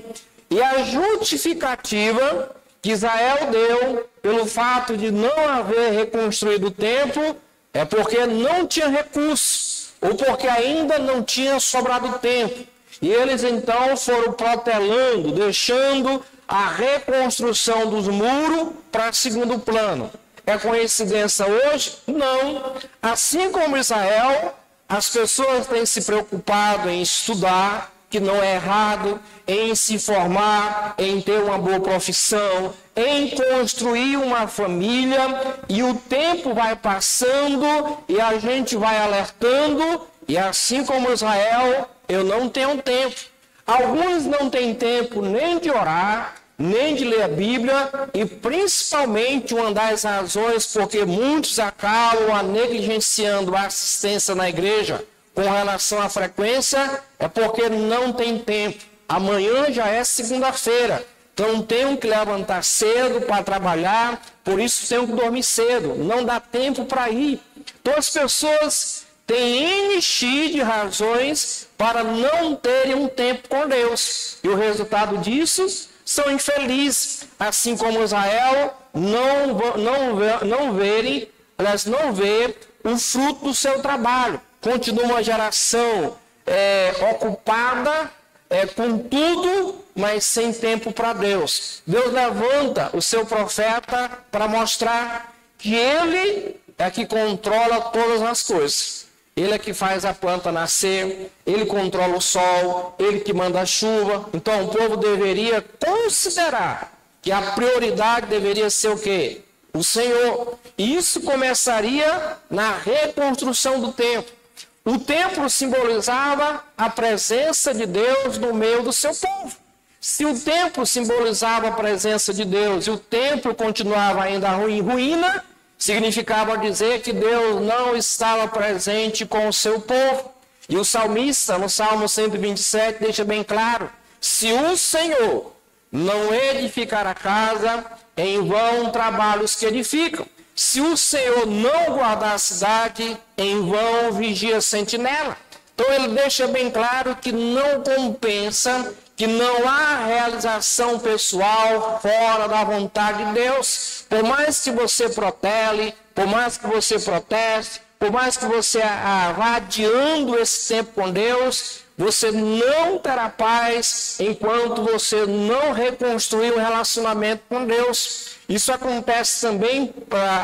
E a justificativa que Israel deu pelo fato de não haver reconstruído o templo é porque não tinha recursos, ou porque ainda não tinha sobrado tempo. E eles então foram protelando, deixando a reconstrução dos muros para segundo plano. É coincidência hoje? Não. Assim como Israel, as pessoas têm se preocupado em estudar, que não é errado, em se formar, em ter uma boa profissão, em construir uma família, e o tempo vai passando e a gente vai alertando, e assim como Israel, eu não tenho tempo. Alguns não têm tempo nem de orar, nem de ler a Bíblia, e principalmente uma das razões porque muitos acabam negligenciando a assistência na igreja com relação à frequência é porque não tem tempo. Amanhã já é segunda-feira, então tenho que levantar cedo para trabalhar, por isso tenho que dormir cedo, não dá tempo para ir. Então as pessoas têm NX de razões para não terem um tempo com Deus, e o resultado disso são infelizes, assim como Israel não vê o fruto do seu trabalho. Continua uma geração ocupada com tudo, mas sem tempo para Deus. Deus levanta o seu profeta para mostrar que ele é que controla todas as coisas. Ele é que faz a planta nascer, ele controla o sol, ele que manda a chuva. Então o povo deveria considerar que a prioridade deveria ser o quê? O Senhor. E isso começaria na reconstrução do templo. O templo simbolizava a presença de Deus no meio do seu povo. Se o templo simbolizava a presença de Deus e o templo continuava ainda em ruína, significava dizer que Deus não estava presente com o seu povo. E o salmista, no Salmo 127, deixa bem claro: se o Senhor não edificar a casa, em vão trabalham os que edificam. Se o Senhor não guardar a cidade, em vão vigia a sentinela. Então ele deixa bem claro que não compensa, que não há realização pessoal fora da vontade de Deus. Por mais que você protele, por mais que você proteste, por mais que você vá adiando esse tempo com Deus, você não terá paz enquanto você não reconstruir um relacionamento com Deus. Isso acontece também,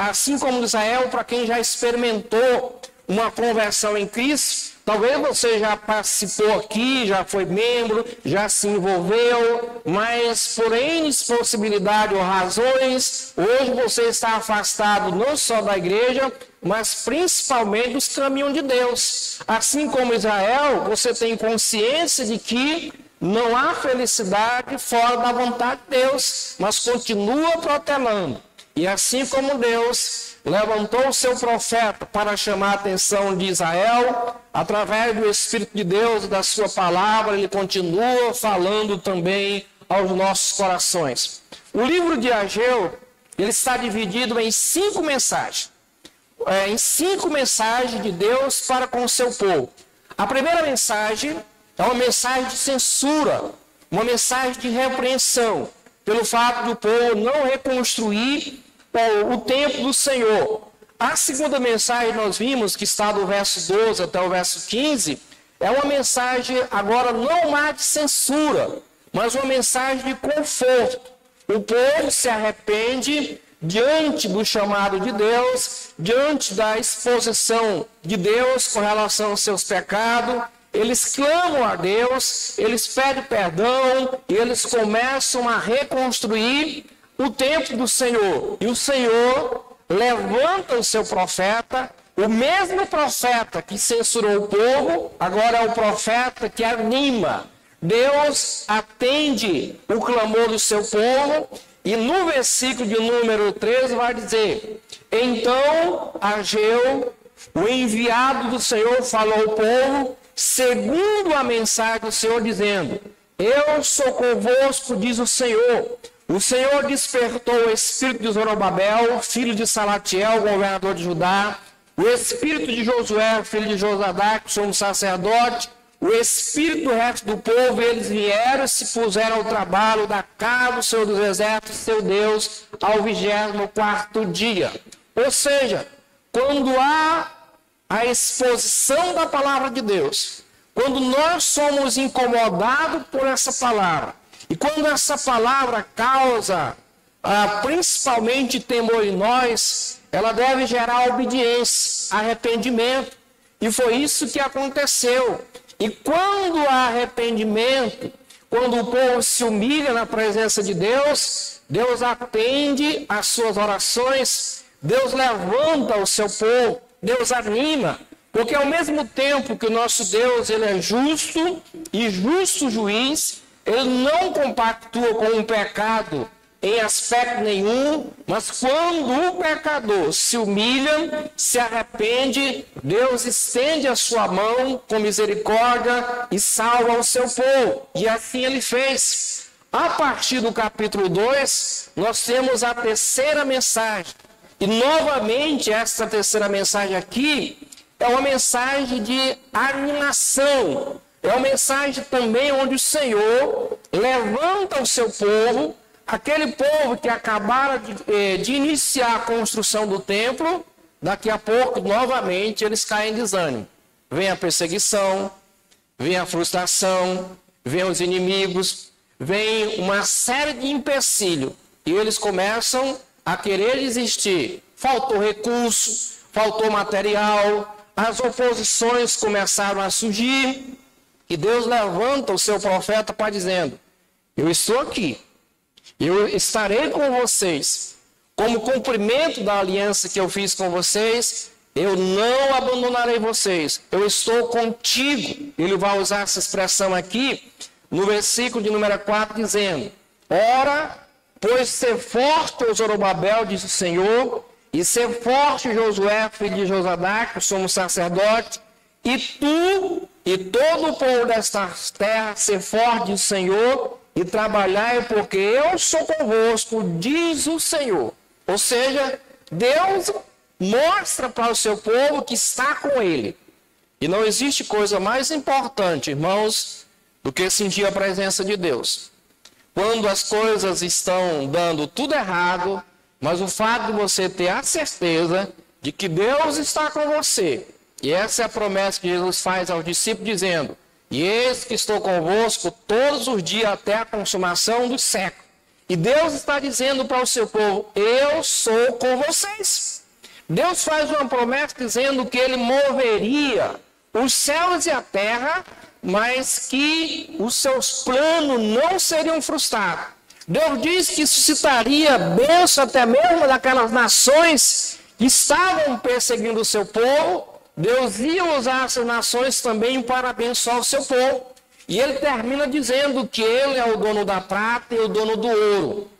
assim como Israel, para quem já experimentou uma conversão em Cristo. Talvez você já participou aqui, já foi membro, já se envolveu, mas por N possibilidades ou razões, hoje você está afastado não só da igreja, mas principalmente dos caminhos de Deus. Assim como Israel, você tem consciência de que não há felicidade fora da vontade de Deus, mas continua protelando. E assim como Deus levantou o seu profeta para chamar a atenção de Israel, através do Espírito de Deus e da sua palavra, ele continua falando também aos nossos corações. O livro de Ageu, ele está dividido em 5 mensagens. Em 5 mensagens de Deus para com o seu povo. A primeira mensagem é uma mensagem de censura, uma mensagem de repreensão, pelo fato de o povo não reconstruir o templo do Senhor. A segunda mensagem nós vimos, que está do verso 12 até o verso 15, é uma mensagem agora não mais de censura, mas uma mensagem de conforto. O povo se arrepende diante do chamado de Deus, diante da exposição de Deus com relação aos seus pecados. Eles clamam a Deus, eles pedem perdão e eles começam a reconstruir o templo do Senhor. E o Senhor levanta o seu profeta, o mesmo profeta que censurou o povo, agora é o profeta que anima. Deus atende o clamor do seu povo e no versículo de número 13 vai dizer: então Ageu, o enviado do Senhor, falou ao povo segundo a mensagem do Senhor, dizendo: eu sou convosco, diz o Senhor. O Senhor despertou o espírito de Zorobabel, filho de Salatiel, governador de Judá, o espírito de Josué, filho de Josadac, sumo sacerdote, o espírito do resto do povo. Eles vieram e se puseram ao trabalho da casa do Senhor dos Exércitos, seu Deus, ao 24º dia. Ou seja, quando há a exposição da palavra de Deus, quando nós somos incomodados por essa palavra, e quando essa palavra causa principalmente temor em nós, ela deve gerar obediência, arrependimento. E foi isso que aconteceu. E quando há arrependimento, quando o povo se humilha na presença de Deus, Deus atende às suas orações, Deus levanta o seu povo, Deus anima. Porque ao mesmo tempo que o nosso Deus ele é justo e justo juiz, ele não compactua com o pecado em aspecto nenhum, mas quando o pecador se humilha, se arrepende, Deus estende a sua mão com misericórdia e salva o seu povo. E assim ele fez. A partir do capítulo 2, nós temos a terceira mensagem. E novamente essa terceira mensagem aqui é uma mensagem de animação. É uma mensagem também onde o Senhor levanta o seu povo, aquele povo que acabara de iniciar a construção do templo, daqui a pouco, novamente, eles caem em desânimo. Vem a perseguição, vem a frustração, vem os inimigos, vem uma série de empecilhos. E eles começam a querer desistir. Faltou recurso, faltou material, as oposições começaram a surgir. E Deus levanta o seu profeta para dizendo: eu estou aqui, eu estarei com vocês. Como cumprimento da aliança que eu fiz com vocês, eu não abandonarei vocês. Eu estou contigo. Ele vai usar essa expressão aqui no versículo de número 4, dizendo: ora, pois ser forte, ó Zorobabel, diz o Senhor, e ser forte, Josué, filho de Josadac, que somos sacerdotes, e tu e todo o povo desta terra, ser forte, diz o Senhor, e trabalhai, porque eu sou convosco, diz o Senhor. Ou seja, Deus mostra para o seu povo que está com ele. E não existe coisa mais importante, irmãos, do que sentir a presença de Deus. Quando as coisas estão dando tudo errado, mas o fato de você ter a certeza de que Deus está com você. E essa é a promessa que Jesus faz aos discípulos, dizendo: e eis que estou convosco todos os dias até a consumação do século. E Deus está dizendo para o seu povo: eu sou com vocês. Deus faz uma promessa dizendo que ele moveria os céus e a terra, mas que os seus planos não seriam frustrados. Deus diz que suscitaria bênção até mesmo daquelas nações que estavam perseguindo o seu povo. Deus ia usar essas nações também para abençoar o seu povo. E ele termina dizendo que ele é o dono da prata e o dono do ouro.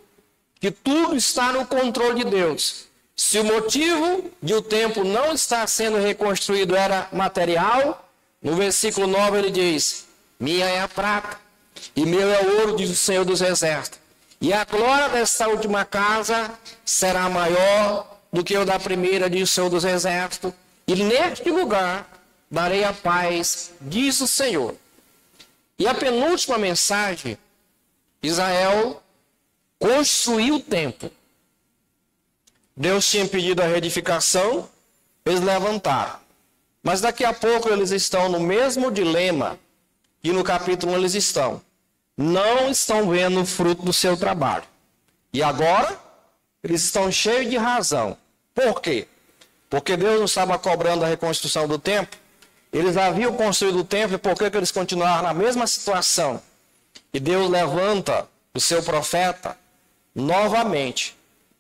Que tudo está no controle de Deus. Se o motivo de o templo não estar sendo reconstruído era material, no versículo 9 ele diz: minha é a prata e meu é o ouro, diz o Senhor dos Exércitos. E a glória desta última casa será maior do que o da primeira, diz o Senhor dos Exércitos. E neste lugar darei a paz, diz o Senhor. E a penúltima mensagem: Israel construiu o templo. Deus tinha pedido a reedificação, eles levantaram. Mas daqui a pouco eles estão no mesmo dilema que no capítulo 1 eles estão. Não estão vendo o fruto do seu trabalho. E agora, eles estão cheios de razão. Por quê? Porque Deus não estava cobrando a reconstrução do templo. Eles haviam construído o templo, e por que eles continuaram na mesma situação? E Deus levanta o seu profeta novamente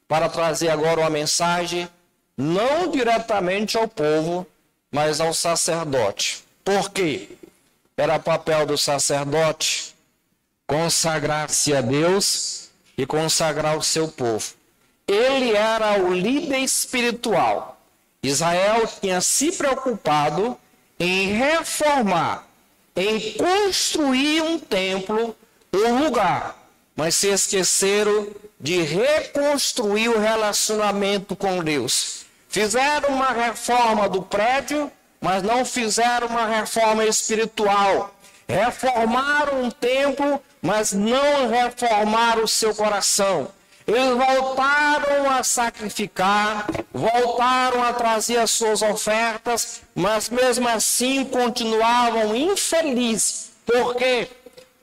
para trazer agora uma mensagem, não diretamente ao povo, mas ao sacerdote. Por quê? Era papel do sacerdote consagrar-se a Deus e consagrar o seu povo. Ele era o líder espiritual. Israel tinha se preocupado em reformar, em construir um templo, um lugar, mas se esqueceram de reconstruir o relacionamento com Deus. Fizeram uma reforma do prédio, mas não fizeram uma reforma espiritual. Reformaram um templo, mas não reformaram o seu coração. Eles voltaram a sacrificar, voltaram a trazer as suas ofertas, mas mesmo assim continuavam infelizes. Por quê?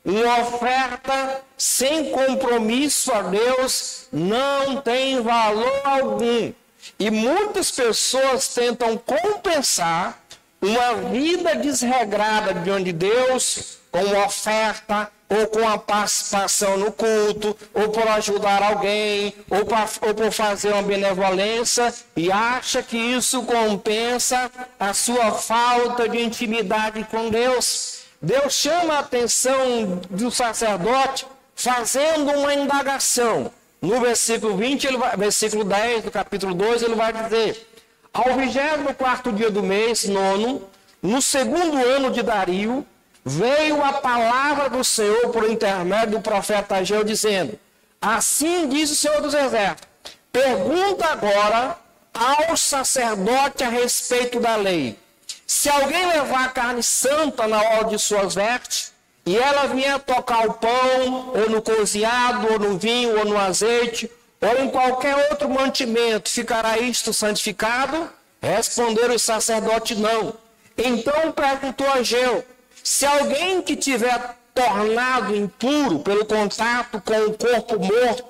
Uma oferta sem compromisso a Deus não tem valor algum. E muitas pessoas tentam compensar uma vida desregrada diante de Deus com uma oferta, ou com a participação no culto, ou por ajudar alguém, ou por fazer uma benevolência, e acha que isso compensa a sua falta de intimidade com Deus. Deus chama a atenção do sacerdote fazendo uma indagação. No versículo 20, versículo 10 do capítulo 2, ele vai dizer: ao 24º dia do mês, nono, no segundo ano de Dario, veio a palavra do Senhor por intermédio do profeta Ageu, dizendo: assim diz o Senhor dos Exércitos, pergunta agora ao sacerdote a respeito da lei. Se alguém levar carne santa na hora de suas vestes, e ela vinha tocar o pão, ou no cozinhado, ou no vinho, ou no azeite, ou em qualquer outro mantimento, ficará isto santificado? Responderam os sacerdotes, não. Então perguntou Ageu, se alguém que tiver tornado impuro pelo contato com o corpo morto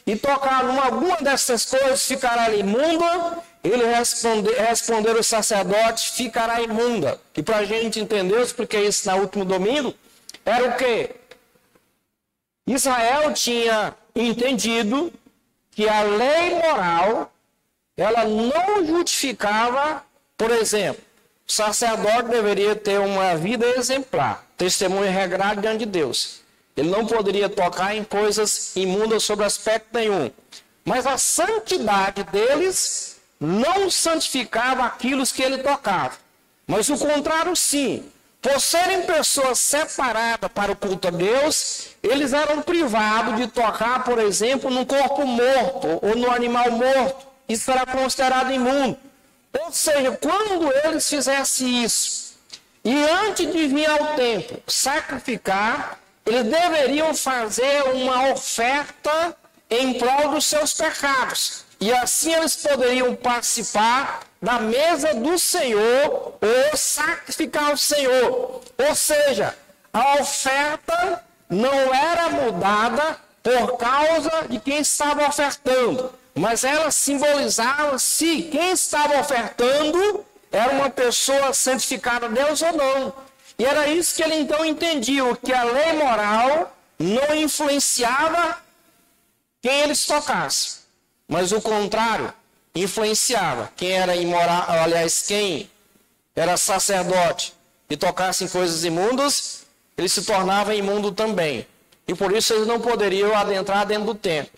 e tocar em alguma dessas coisas, ficará imunda? Ele responderam os sacerdotes, ficará imunda. E para a gente entender, eu expliquei isso no último domingo, era o quê? Israel tinha entendido que a lei moral, ela não justificava, por exemplo, o sacerdote deveria ter uma vida exemplar, testemunho regrado diante de Deus. Ele não poderia tocar em coisas imundas sobre aspecto nenhum. Mas a santidade deles não santificava aquilo que ele tocava. Mas o contrário sim. Por serem pessoas separadas para o culto a Deus, eles eram privados de tocar, por exemplo, no corpo morto ou no animal morto. Isso era considerado imundo. Ou seja, quando eles fizessem isso, e antes de vir ao templo sacrificar, eles deveriam fazer uma oferta em prol dos seus pecados. E assim eles poderiam participar da mesa do Senhor ou sacrificar ao Senhor. Ou seja, a oferta não era mudada por causa de quem estava ofertando, mas ela simbolizava se quem estava ofertando era uma pessoa santificada a Deus ou não. E era isso que ele então entendia, que a lei moral não influenciava quem eles tocassem, mas o contrário, influenciava quem era imoral, aliás, quem era sacerdote e tocasse em coisas imundas, ele se tornava imundo também. E por isso eles não poderiam adentrar dentro do templo.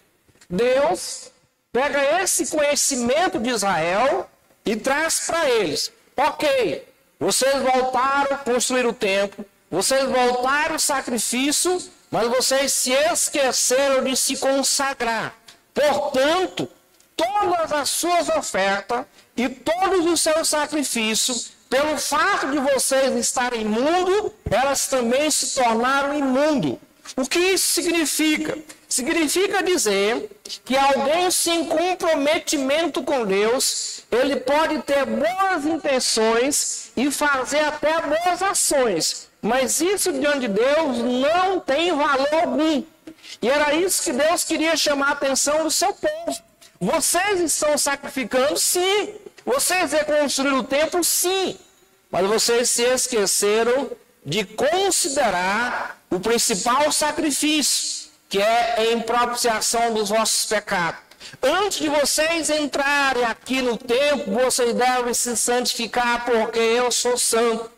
Deus pega esse conhecimento de Israel e traz para eles. Ok, vocês voltaram a construir o templo, vocês voltaram ao sacrifício, mas vocês se esqueceram de se consagrar. Portanto, todas as suas ofertas e todos os seus sacrifícios, pelo fato de vocês estarem imundos, elas também se tornaram imundos. O que isso significa? Significa dizer que alguém sem comprometimento com Deus, ele pode ter boas intenções e fazer até boas ações, mas isso diante de Deus não tem valor algum. E era isso que Deus queria chamar a atenção do seu povo. Vocês estão sacrificando, sim. Vocês reconstruíram o templo, sim. Mas vocês se esqueceram de considerar o principal sacrifício, que é em propiciação dos vossos pecados. Antes de vocês entrarem aqui no templo, vocês devem se santificar, porque eu sou santo.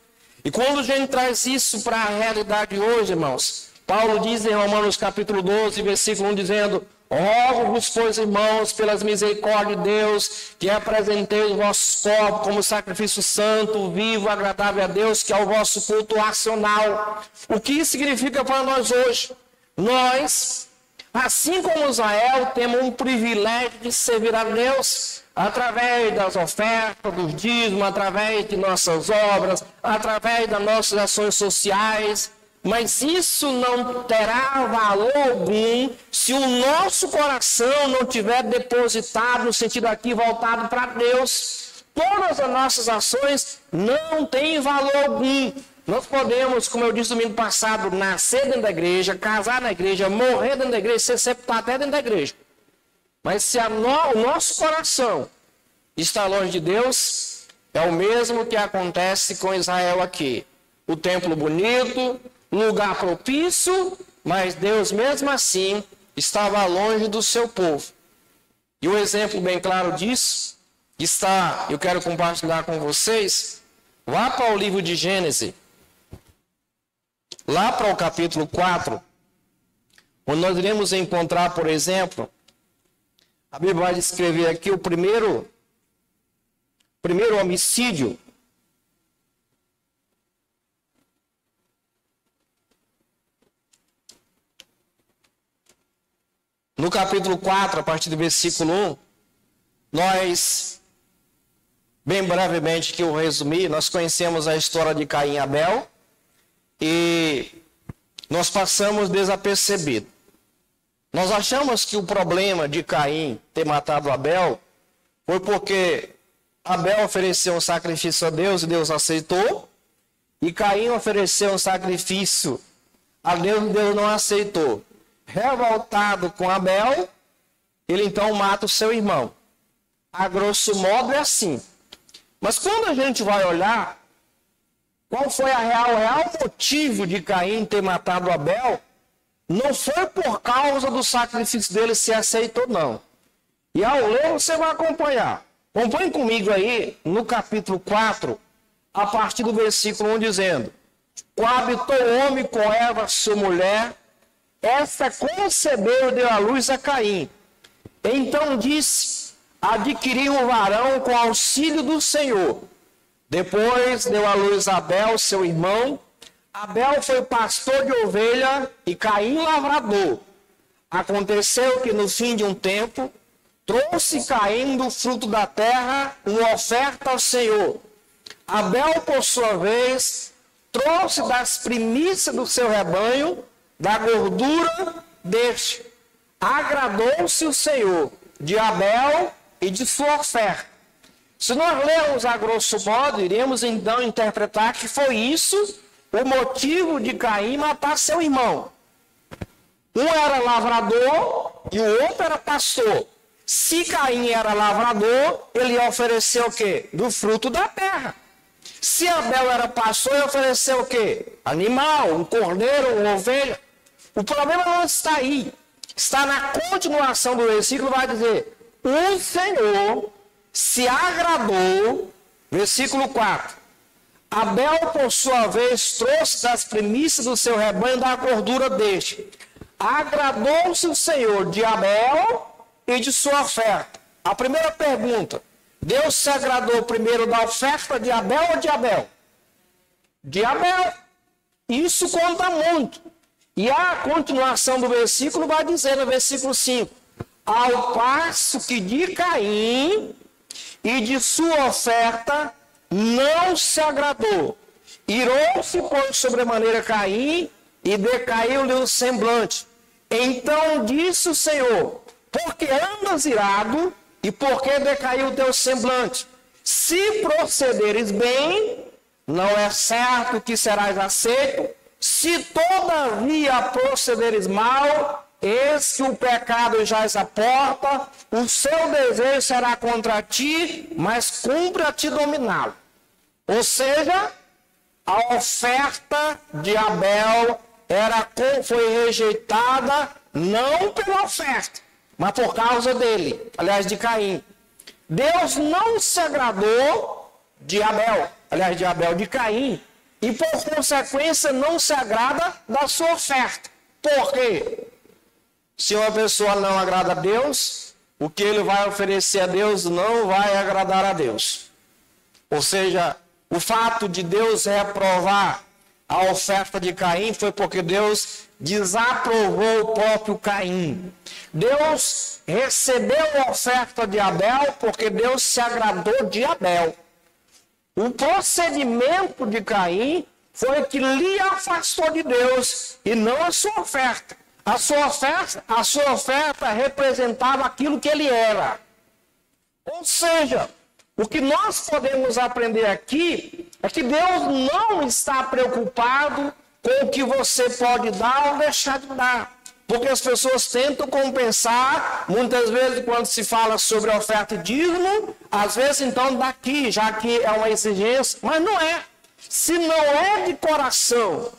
E quando a gente traz isso para a realidade hoje, irmãos, Paulo diz em Romanos capítulo 12, versículo 1, dizendo: rogo-vos, pois, irmãos, pelas misericórdias de Deus, que apresenteis os vossos corpos como sacrifício santo, vivo, agradável a Deus, que é o vosso culto racional. O que isso significa para nós hoje? Nós, assim como Israel, temos um privilégio de servir a Deus através das ofertas, dos dízimos, através de nossas obras, através das nossas ações sociais. Mas isso não terá valor algum se o nosso coração não tiver depositado, no sentido aqui, voltado para Deus. Todas as nossas ações não têm valor algum. Nós podemos, como eu disse domingo passado, nascer dentro da igreja, casar na igreja, morrer dentro da igreja, ser sepultado até dentro da igreja. Mas se o nosso coração está longe de Deus, é o mesmo que acontece com Israel aqui. O templo bonito, lugar propício, mas Deus mesmo assim estava longe do seu povo. E um exemplo bem claro disso está, eu quero compartilhar com vocês, vá para o livro de Gênesis, lá para o capítulo 4, onde nós iremos encontrar, por exemplo, a Bíblia vai descrever aqui o primeiro homicídio no capítulo 4, a partir do versículo 1, nós, bem brevemente que eu resumi, nós conhecemos a história de Caim e Abel, e nós passamos desapercebido. Nós achamos que o problema de Caim ter matado Abel foi porque Abel ofereceu um sacrifício a Deus e Deus aceitou, e Caim ofereceu um sacrifício a Deus e Deus não aceitou. Revoltado com Abel, ele então mata o seu irmão. A grosso modo é assim. Mas quando a gente vai olhar qual foi o real motivo de Caim ter matado Abel, não foi por causa do sacrifício dele ser aceito ou não. E ao ler você vai acompanhar. Acompanhe comigo aí no capítulo 4, a partir do versículo 1, dizendo: coabitou o homem com Eva, sua mulher, esta concebeu e deu à luz a Caim. Então disse: adquiri um varão com auxílio do Senhor. Depois deu à luz Abel, seu irmão. Abel foi pastor de ovelha e Caim lavrador. Aconteceu que no fim de um tempo, trouxe Caim do fruto da terra uma oferta ao Senhor. Abel, por sua vez, trouxe das primícias do seu rebanho, da gordura deste. Agradou-se o Senhor de Abel e de sua oferta. Se nós lermos a grosso modo, iremos então interpretar que foi isso o motivo de Caim matar seu irmão. Um era lavrador e o outro era pastor. Se Caim era lavrador, ele ia oferecer o quê? Do fruto da terra. Se Abel era pastor, ele ofereceu o quê? Animal, um cordeiro, uma ovelha. O problema não está aí. Está na continuação do versículo, vai dizer: o Senhor se agradou, versículo 4. Abel, por sua vez, trouxe das primícias do seu rebanho da gordura deste. Agradou-se o Senhor de Abel e de sua oferta. A primeira pergunta: Deus se agradou primeiro da oferta de Abel ou de Abel? De Abel. Isso conta muito. E a continuação do versículo vai dizer no versículo 5: ao passo que de Caim e de sua oferta não se agradou. Irou-se, pois, sobremaneira Caim, e decaiu-lhe o semblante. Então disse o Senhor: por que andas irado, e por que decaiu o teu semblante? Se procederes bem, não é certo que serás aceito. Se todavia procederes mal, eis que o pecado jaz à porta, o seu desejo será contra ti, mas cumpre a ti dominá-lo. Ou seja, a oferta de Abel foi rejeitada não pela oferta, mas por causa dele, aliás, de Caim. Deus não se agradou de Abel, aliás, de Abel, de Caim, e por consequência não se agrada da sua oferta. Por quê? Se uma pessoa não agrada a Deus, o que ele vai oferecer a Deus não vai agradar a Deus. Ou seja, o fato de Deus reprovar a oferta de Caim foi porque Deus desaprovou o próprio Caim. Deus recebeu a oferta de Abel porque Deus se agradou de Abel. O procedimento de Caim foi que lhe afastou de Deus e não a sua oferta. A sua oferta representava aquilo que ele era. Ou seja, o que nós podemos aprender aqui é que Deus não está preocupado com o que você pode dar ou deixar de dar. Porque as pessoas tentam compensar, muitas vezes quando se fala sobre oferta e dízimo, às vezes então daqui, já que é uma exigência, mas não é. Se não é de coração,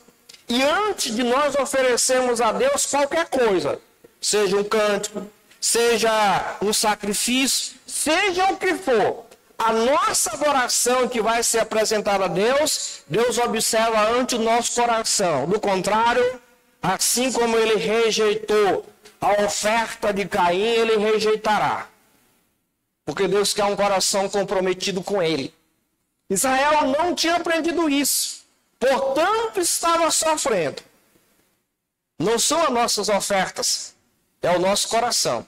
e antes de nós oferecermos a Deus qualquer coisa, seja um cântico, seja um sacrifício, seja o que for, a nossa adoração que vai ser apresentada a Deus, Deus observa ante o nosso coração. Do contrário, assim como ele rejeitou a oferta de Caim, ele rejeitará. Porque Deus quer um coração comprometido com ele. Israel não tinha aprendido isso, portanto estava sofrendo. Não são as nossas ofertas, é o nosso coração.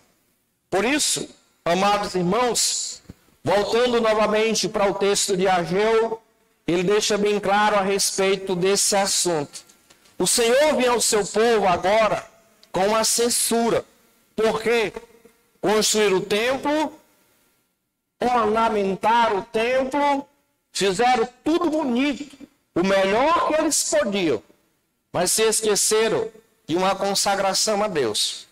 Por isso, amados irmãos, voltando novamente para o texto de Ageu, ele deixa bem claro a respeito desse assunto. O Senhor vem ao seu povo agora com uma censura. Por quê? Construir o templo, ornamentar o templo, fizeram tudo bonito, o melhor que eles podiam, mas se esqueceram de uma consagração a Deus.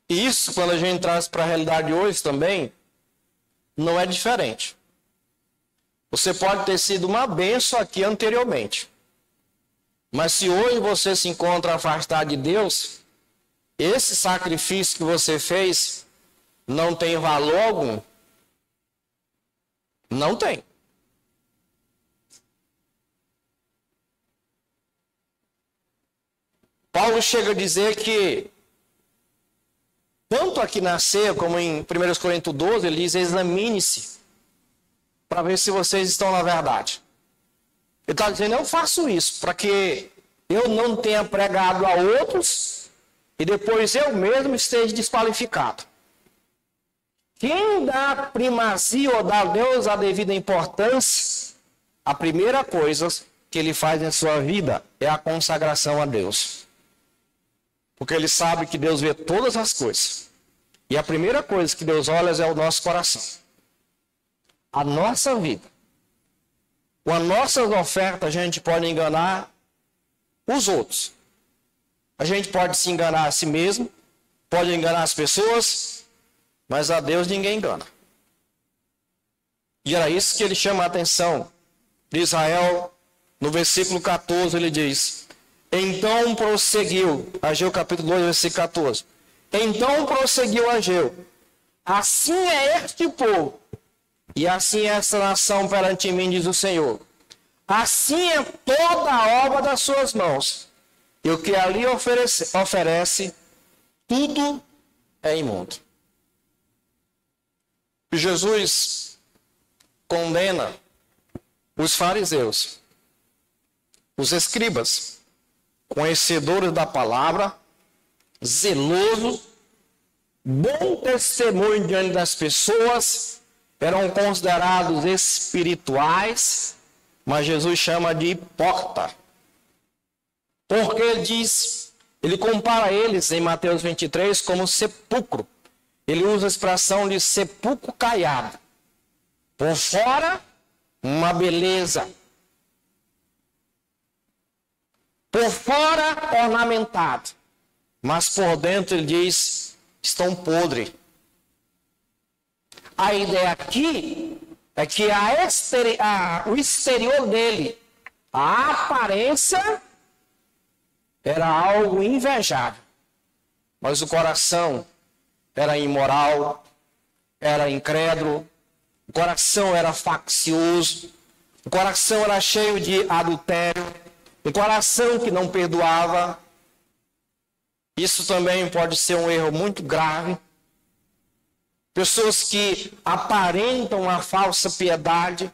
E isso, quando a gente traz para a realidade de hoje também, não é diferente. Você pode ter sido uma bênção aqui anteriormente, mas se hoje você se encontra afastado de Deus, esse sacrifício que você fez não tem valor algum. Não tem. Paulo chega a dizer que, tanto aqui na ceia, como em 1 Coríntios 12, ele diz: examine-se, para ver se vocês estão na verdade. Ele está dizendo: eu faço isso, para que eu não tenha pregado a outros, e depois eu mesmo esteja desqualificado. Quem dá primazia ou dá a Deus a devida importância, a primeira coisa que ele faz em sua vida é a consagração a Deus. Porque ele sabe que Deus vê todas as coisas. E a primeira coisa que Deus olha é o nosso coração. A nossa vida. Com as nossas ofertas a gente pode enganar os outros. A gente pode se enganar a si mesmo, pode enganar as pessoas, mas a Deus ninguém engana. E era isso que ele chama a atenção de Israel. No versículo 14 ele diz: então prosseguiu, Ageu capítulo 2, versículo 14. Então prosseguiu Ageu: assim é este povo, e assim é esta nação perante mim, diz o Senhor. Assim é toda a obra das suas mãos, e o que ali oferece, tudo é imundo. Jesus condena os fariseus, os escribas, conhecedores da palavra, zelosos, bom testemunho diante das pessoas, eram considerados espirituais, mas Jesus chama de hipócrita. Porque ele compara eles em Mateus 23 como sepulcro. Ele usa a expressão de sepulcro caiado. Por fora, uma beleza. Por fora, ornamentado. Mas por dentro, ele diz, estão podres. A ideia aqui é que o exterior dele, a aparência, era algo invejável. Mas o coração era imoral, era incrédulo, o coração era faccioso, o coração era cheio de adultério, um coração que não perdoava. Isso também pode ser um erro muito grave. Pessoas que aparentam uma falsa piedade,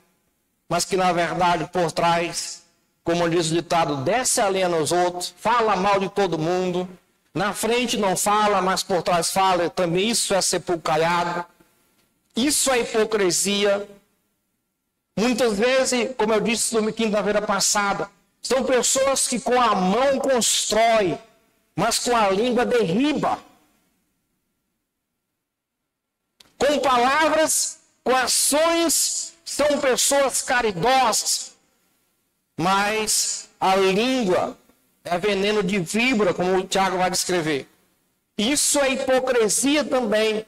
mas que na verdade por trás, como diz o ditado, desce a lenha nos outros, fala mal de todo mundo. Na frente não fala, mas por trás fala. Também isso é sepulcro caiado. Isso é hipocrisia. Muitas vezes, como eu disse na quinta-feira passada, são pessoas que com a mão constroem, mas com a língua derriba. Com palavras, com ações, são pessoas caridosas, mas a língua é veneno de víbora, como o Tiago vai descrever. Isso é hipocrisia também.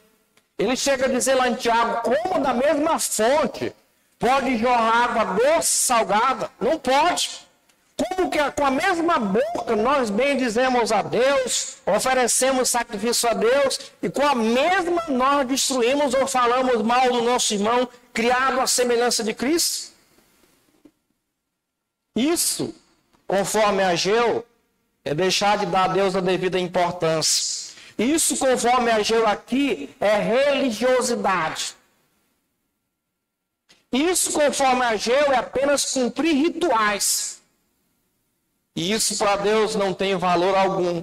Ele chega a dizer lá em Tiago, como da mesma fonte pode jorrar água doce, salgada? Não pode. Como que com a mesma boca nós bendizemos a Deus, oferecemos sacrifício a Deus, e com a mesma nós destruímos ou falamos mal do nosso irmão, criado à semelhança de Cristo? Isso, conforme Ageu, é deixar de dar a Deus a devida importância. Isso, conforme Ageu aqui, é religiosidade. Isso, conforme Ageu, é apenas cumprir rituais. E isso para Deus não tem valor algum.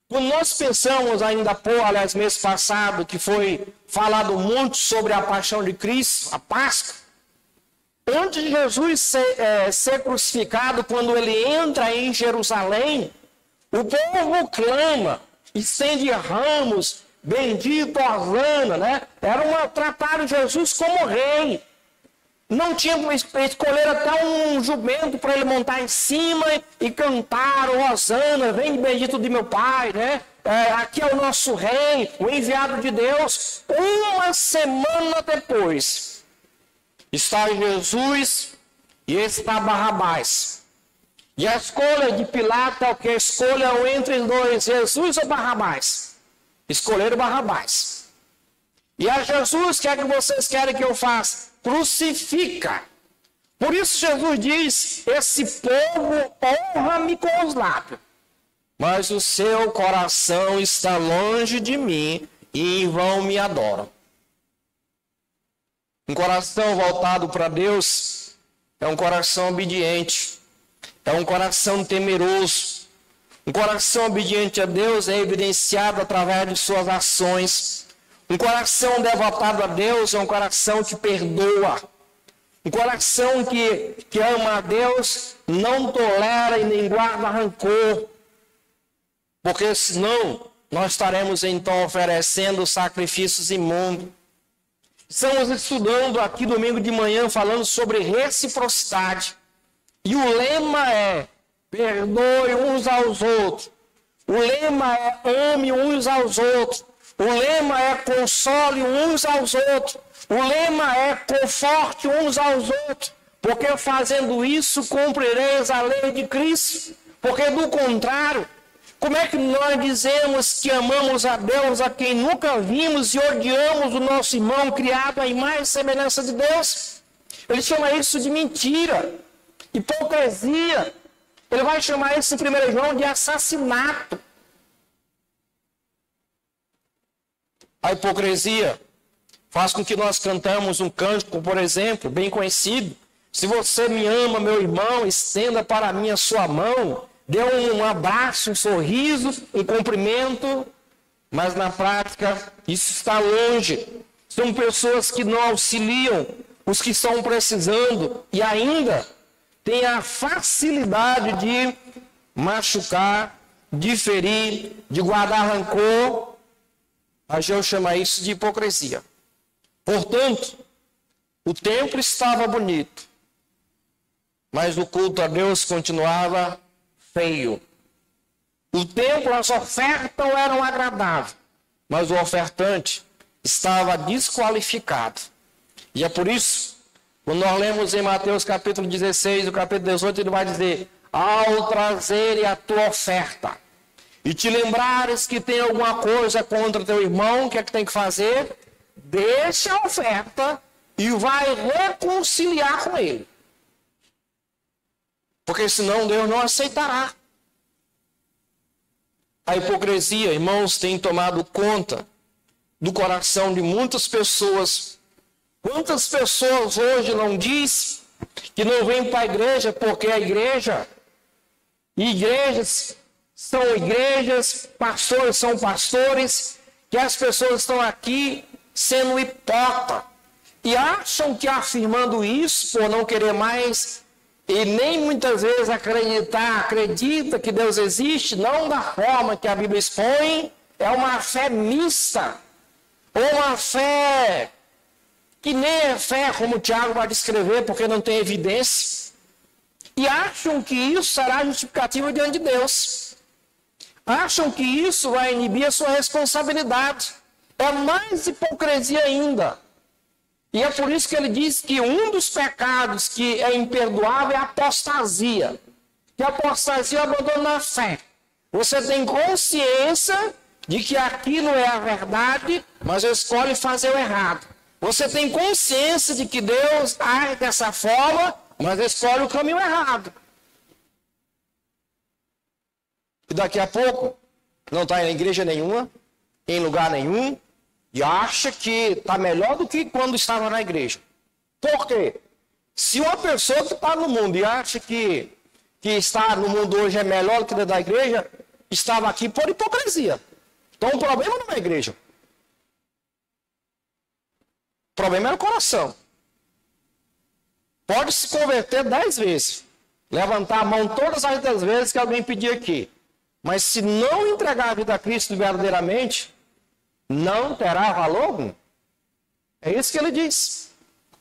Quando nós pensamos ainda aliás, mês passado, que foi falado muito sobre a paixão de Cristo, a Páscoa, Antes de Jesus ser crucificado, quando ele entra em Jerusalém, o povo clama, estende ramos, bendito Hosana, né? Trataram Jesus como rei. Não tinha como escolher até um jumento para ele montar em cima e cantar, Hosana, vem bendito de meu Pai, né? Aqui é o nosso rei, o enviado de Deus. Uma semana depois, está Jesus e está Barrabás. E a escolha de Pilato é o que? Escolham entre dois, Jesus ou Barrabás? Escolheram Barrabás. E a Jesus, o que é que vocês querem que eu faça? Crucifica. Por isso Jesus diz, esse povo honra-me com os lábios, mas o seu coração está longe de mim e em vão me adoram. Um coração voltado para Deus é um coração obediente, é um coração temeroso. Um coração obediente a Deus é evidenciado através de suas ações. Um coração devotado a Deus é um coração que perdoa. Um coração que ama a Deus não tolera e nem guarda rancor. Porque senão nós estaremos então oferecendo sacrifícios imundos. Estamos estudando aqui domingo de manhã falando sobre reciprocidade. E o lema é: perdoe uns aos outros. O lema é: ame uns aos outros. O lema é: console uns aos outros. O lema é: conforte uns aos outros. Porque fazendo isso, cumprireis a lei de Cristo. Porque do contrário, como é que nós dizemos que amamos a Deus a quem nunca vimos e odiamos o nosso irmão criado à imagem e semelhança de Deus? Ele chama isso de mentira, hipocrisia. Ele vai chamar isso em 1 João de assassinato. A hipocrisia faz com que nós cantamos um cântico, por exemplo, bem conhecido: se você me ama, meu irmão, estenda para mim a sua mão. Dê um abraço, um sorriso, um cumprimento, mas na prática isso está longe. São pessoas que não auxiliam os que estão precisando e ainda têm a facilidade de machucar, de ferir, de guardar rancor. A gente chama isso de hipocrisia. Portanto, o templo estava bonito, mas o culto a Deus continuava feio. O templo, as ofertas eram agradáveis, mas o ofertante estava desqualificado. E é por isso, quando nós lemos em Mateus capítulo 16, o capítulo 18, ele vai dizer: ao trazer a tua oferta e te lembrares que tem alguma coisa contra teu irmão, o que é que tem que fazer? Deixa a oferta e vai reconciliar com ele. Porque senão Deus não aceitará. A hipocrisia, irmãos, tem tomado conta do coração de muitas pessoas. Quantas pessoas hoje não diz que não vêm para a igreja porque a igreja, igrejas são igrejas, pastores são pastores, que as pessoas estão aqui sendo hipócritas e acham que afirmando isso, por não querer mais e nem muitas vezes acredita que Deus existe, não da forma que a Bíblia expõe, é uma fé mista, ou uma fé que nem é fé, como o Tiago vai descrever, porque não tem evidência, e acham que isso será justificativo diante de Deus, acham que isso vai inibir a sua responsabilidade. É mais hipocrisia ainda. E é por isso que ele diz que um dos pecados que é imperdoável é a apostasia. Que a apostasia é o abandono da fé. Você tem consciência de que aquilo é a verdade, mas escolhe fazer o errado. Você tem consciência de que Deus age dessa forma, mas escolhe o caminho errado. E daqui a pouco, não está em igreja nenhuma, em lugar nenhum, e acha que está melhor do que quando estava na igreja. Por quê? Se uma pessoa que está no mundo e acha que está no mundo hoje é melhor do que dentro da igreja, estava aqui por hipocrisia. Então o problema não é a igreja. O problema é o coração. Pode se converter 10 vezes. Levantar a mão todas as 10 vezes que alguém pedir aqui. Mas se não entregar a vida a Cristo verdadeiramente, não terá valor algum. É isso que ele diz.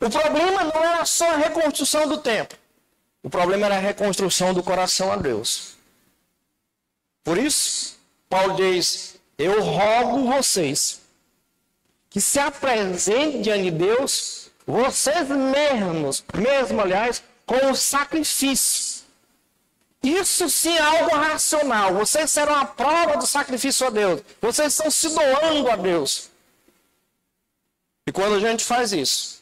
O problema não era só a reconstrução do templo. O problema era a reconstrução do coração a Deus. Por isso, Paulo diz, eu rogo vocês que se apresentem diante de Deus, vocês mesmos, aliás, com o sacrifício. Isso sim é algo racional. Vocês serão a prova do sacrifício a Deus. Vocês estão se doando a Deus. E quando a gente faz isso,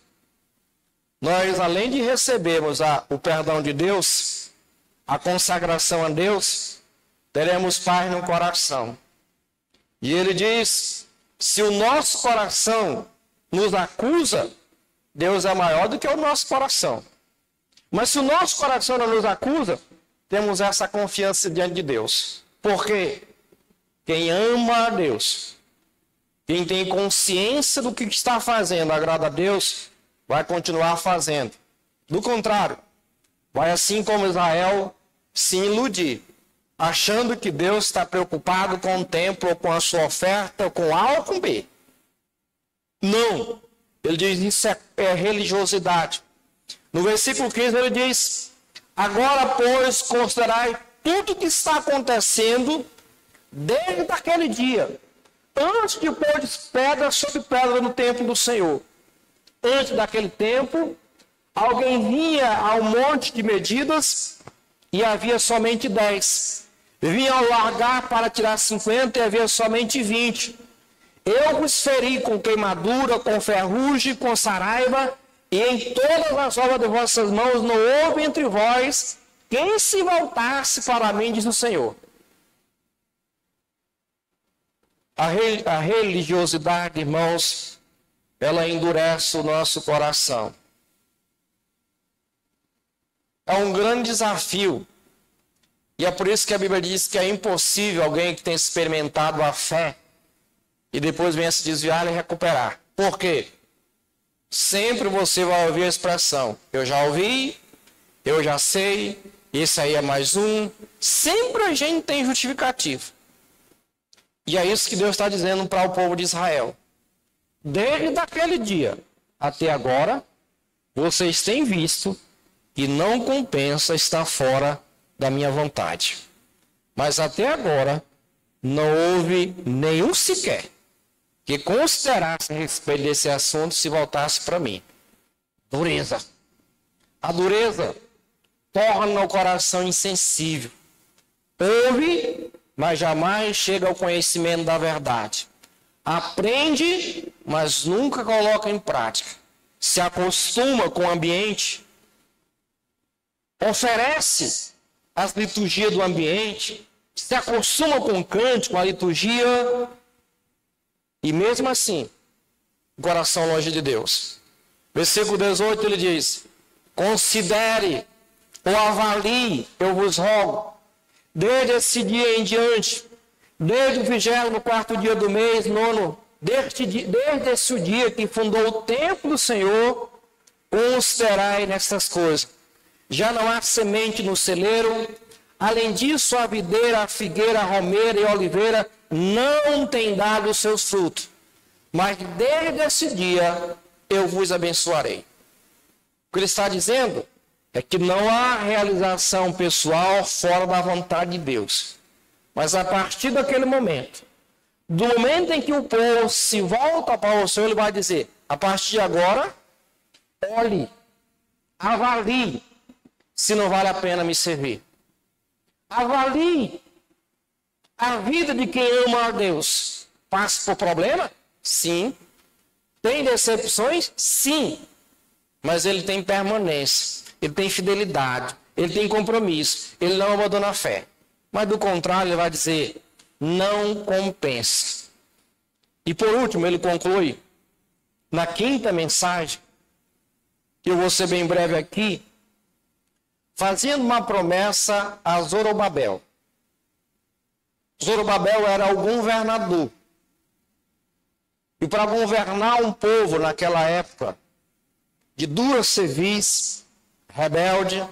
nós, além de recebermos o perdão de Deus, a consagração a Deus, teremos paz no coração. E ele diz, se o nosso coração nos acusa, Deus é maior do que o nosso coração. Mas se o nosso coração não nos acusa, temos essa confiança diante de Deus. Porque quem ama a Deus, quem tem consciência do que está fazendo, agrada a Deus, vai continuar fazendo. Do contrário, vai assim como Israel se iludir, achando que Deus está preocupado com o templo, ou com a sua oferta, ou com A ou com B. Não. Ele diz, isso é religiosidade. No versículo 15 ele diz, agora, pois, considerai tudo que está acontecendo desde aquele dia, antes de pôr pedra sobre pedra no templo do Senhor. Antes daquele tempo, alguém vinha ao monte de medidas e havia somente 10. Vinha ao largar para tirar 50 e havia somente 20. Eu vos feri com queimadura, com ferrugem, com saraiva, e em todas as obras de vossas mãos não houve entre vós quem se voltasse para mim, diz o Senhor. A religiosidade, irmãos, ela endurece o nosso coração. É um grande desafio. E é por isso que a Bíblia diz que é impossível alguém que tem experimentado a fé e depois venha se desviar e recuperar. Por quê? Sempre você vai ouvir a expressão, eu já ouvi, eu já sei, esse aí é mais um. Sempre a gente tem justificativo. E é isso que Deus está dizendo para o povo de Israel. Desde aquele dia até agora, vocês têm visto que não compensa estar fora da minha vontade. Mas até agora, não houve nenhum sequer que considerasse a respeito desse assunto se voltasse para mim. Dureza. A dureza torna o coração insensível. Ouve, mas jamais chega ao conhecimento da verdade. Aprende, mas nunca coloca em prática. Se acostuma com o ambiente, oferece as liturgias do ambiente, se acostuma com o cântico, com a liturgia, e mesmo assim, o coração longe de Deus. Versículo 18 ele diz, considere ou avalie, eu vos rogo, desde esse dia em diante, desde o 24º dia do mês, desde esse dia que fundou o templo do Senhor, considerai nestas coisas. Já não há semente no celeiro, além disso a videira, a figueira, a romeira e a oliveira não têm dado os seus frutos. Mas desde esse dia eu vos abençoarei. O que ele está dizendo é que não há realização pessoal fora da vontade de Deus. Mas a partir daquele momento, do momento em que o povo se volta para o Senhor, ele vai dizer, a partir de agora, olhe, avalie, se não vale a pena me servir. Avalie a vida de quem ama a Deus. Passa por problema? Sim. Tem decepções? Sim. Mas ele tem permanência, ele tem fidelidade, ele tem compromisso, ele não abandona a fé. Mas do contrário, ele vai dizer, não compensa. E por último, ele conclui, na quinta mensagem, que eu vou ser bem breve aqui, fazendo uma promessa a Zorobabel. Zorobabel era o governador. E para governar um povo naquela época, de duras cerviz, rebelde,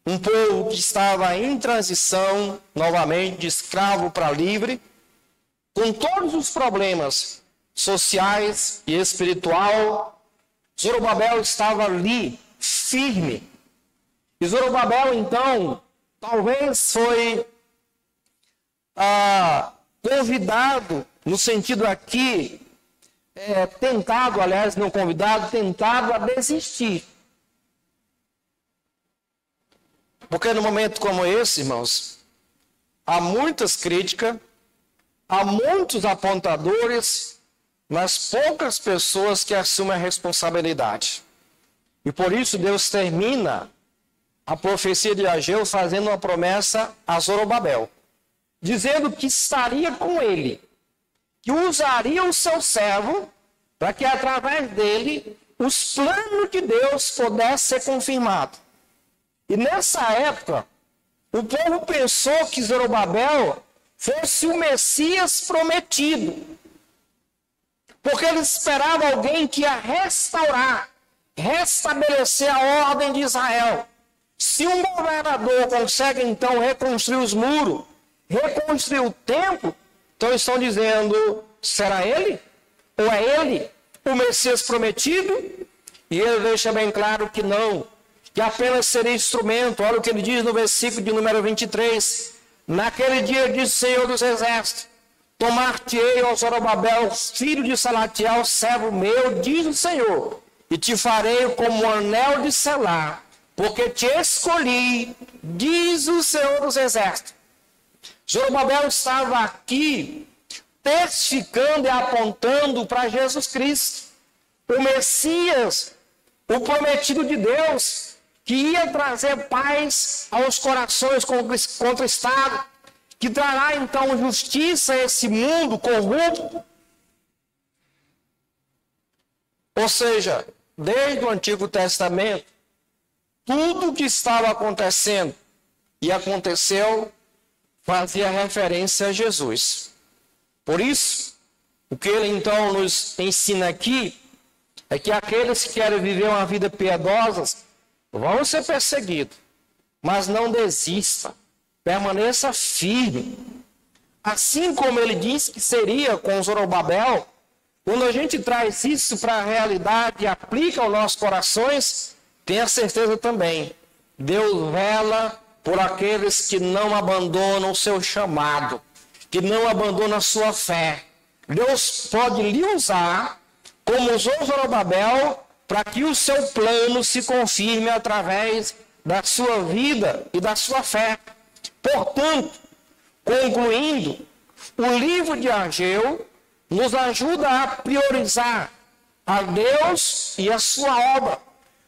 um povo que estava em transição, novamente, de escravo para livre, com todos os problemas sociais e espiritual. Zorobabel estava ali, firme. E Zorobabel, então, talvez foi convidado, no sentido aqui, tentado, aliás, não convidado, tentado a desistir. Porque no momento como esse, irmãos, há muitas críticas, há muitos apontadores, mas poucas pessoas que assumem a responsabilidade. E por isso Deus termina a profecia de Ageu fazendo uma promessa a Zorobabel, dizendo que estaria com ele, que usaria o seu servo para que através dele os planos de Deus pudessem ser confirmados. E nessa época, o povo pensou que Zorobabel fosse o Messias prometido, porque eles esperavam alguém que ia restaurar, restabelecer a ordem de Israel. Se um governador consegue então reconstruir os muros, reconstruir o templo, então estão dizendo, será ele? Ou é ele o Messias prometido? E ele deixa bem claro que não, que apenas seria instrumento. Olha o que ele diz no versículo de número 23. Naquele dia, diz o Senhor dos Exércitos, tomar-te-ei, ó Zorobabel, filho de Salatiel, servo meu, diz o Senhor, e te farei como um anel de selar, porque te escolhi, diz o Senhor dos Exércitos. Zorobabel estava aqui testificando e apontando para Jesus Cristo, o Messias, o prometido de Deus, que ia trazer paz aos corações contristados, que trará então justiça a esse mundo corrupto. Ou seja, desde o Antigo Testamento, tudo o que estava acontecendo e aconteceu fazia referência a Jesus. Por isso, o que ele então nos ensina aqui é que aqueles que querem viver uma vida piedosa vão ser perseguidos, mas não desista, permaneça firme. Assim como ele disse que seria com Zorobabel, quando a gente traz isso para a realidade e aplica aos nossos corações, tenha certeza também, Deus vela por aqueles que não abandonam o seu chamado, que não abandonam a sua fé. Deus pode lhe usar, como usou Zorobabel, para que o seu plano se confirme através da sua vida e da sua fé. Portanto, concluindo, o livro de Ageu nos ajuda a priorizar a Deus e a sua obra.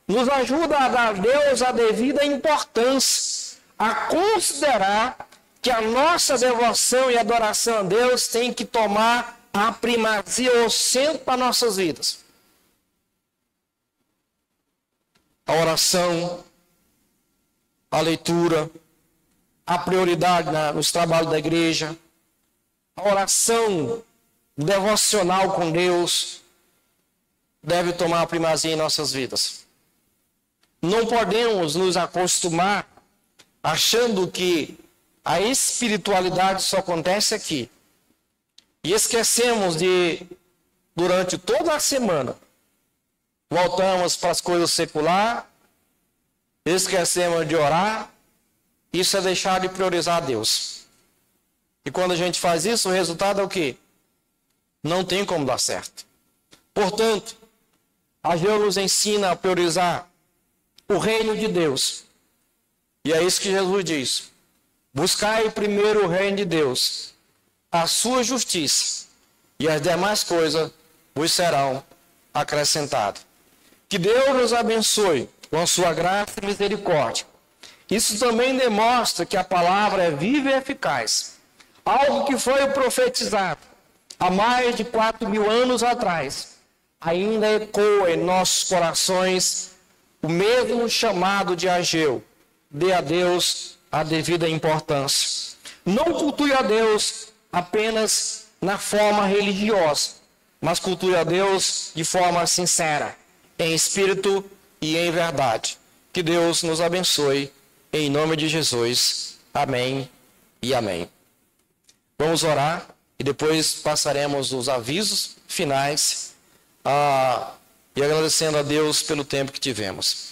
Nos ajuda a dar a Deus a devida importância, a considerar que a nossa devoção e adoração a Deus tem que tomar a primazia, o centro para nossas vidas. A oração, a leitura, a prioridade nos trabalhos da igreja, a oração devocional com Deus deve tomar a primazia em nossas vidas. Não podemos nos acostumar achando que a espiritualidade só acontece aqui. E esquecemos de, durante toda a semana, voltamos para as coisas seculares, esquecemos de orar. Isso é deixar de priorizar a Deus. E quando a gente faz isso, o resultado é o quê? Não tem como dar certo. Portanto, Ageu nos ensina a priorizar o reino de Deus. E é isso que Jesus diz. Buscai primeiro o reino de Deus, a sua justiça, e as demais coisas vos serão acrescentadas. Que Deus nos abençoe com a sua graça e misericórdia. Isso também demonstra que a palavra é viva e eficaz. Algo que foi profetizado há mais de 4.000 anos atrás, ainda ecoa em nossos corações o mesmo chamado de Ageu. Dê a Deus a devida importância. Não cultue a Deus apenas na forma religiosa, mas cultue a Deus de forma sincera, em espírito e em verdade. Que Que Deus nos abençoe, em nome de Jesus. Amém e amém. Vamos orar e depois passaremos os avisos finais e agradecendo a Deus pelo tempo que tivemos.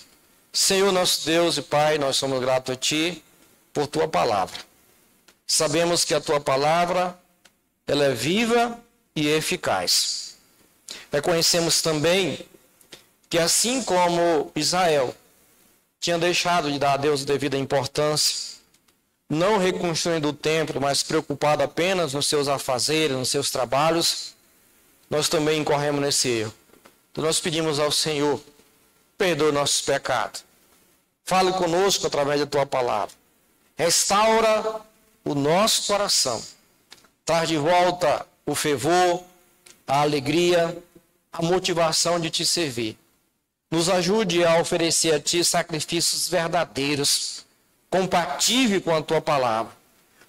Senhor nosso Deus e Pai, nós somos gratos a Ti por Tua palavra. Sabemos que a Tua palavra, ela é viva e eficaz. Reconhecemos também que assim como Israel tinha deixado de dar a Deus devida importância, não reconstruindo o templo, mas preocupado apenas nos seus afazeres, nos seus trabalhos, nós também incorremos nesse erro. Então nós pedimos ao Senhor, perdoe nossos pecados. Fale conosco através da Tua palavra. Restaura o nosso coração. Traz de volta o fervor, a alegria, a motivação de Te servir. Nos ajude a oferecer a Ti sacrifícios verdadeiros, compatíveis com a Tua palavra.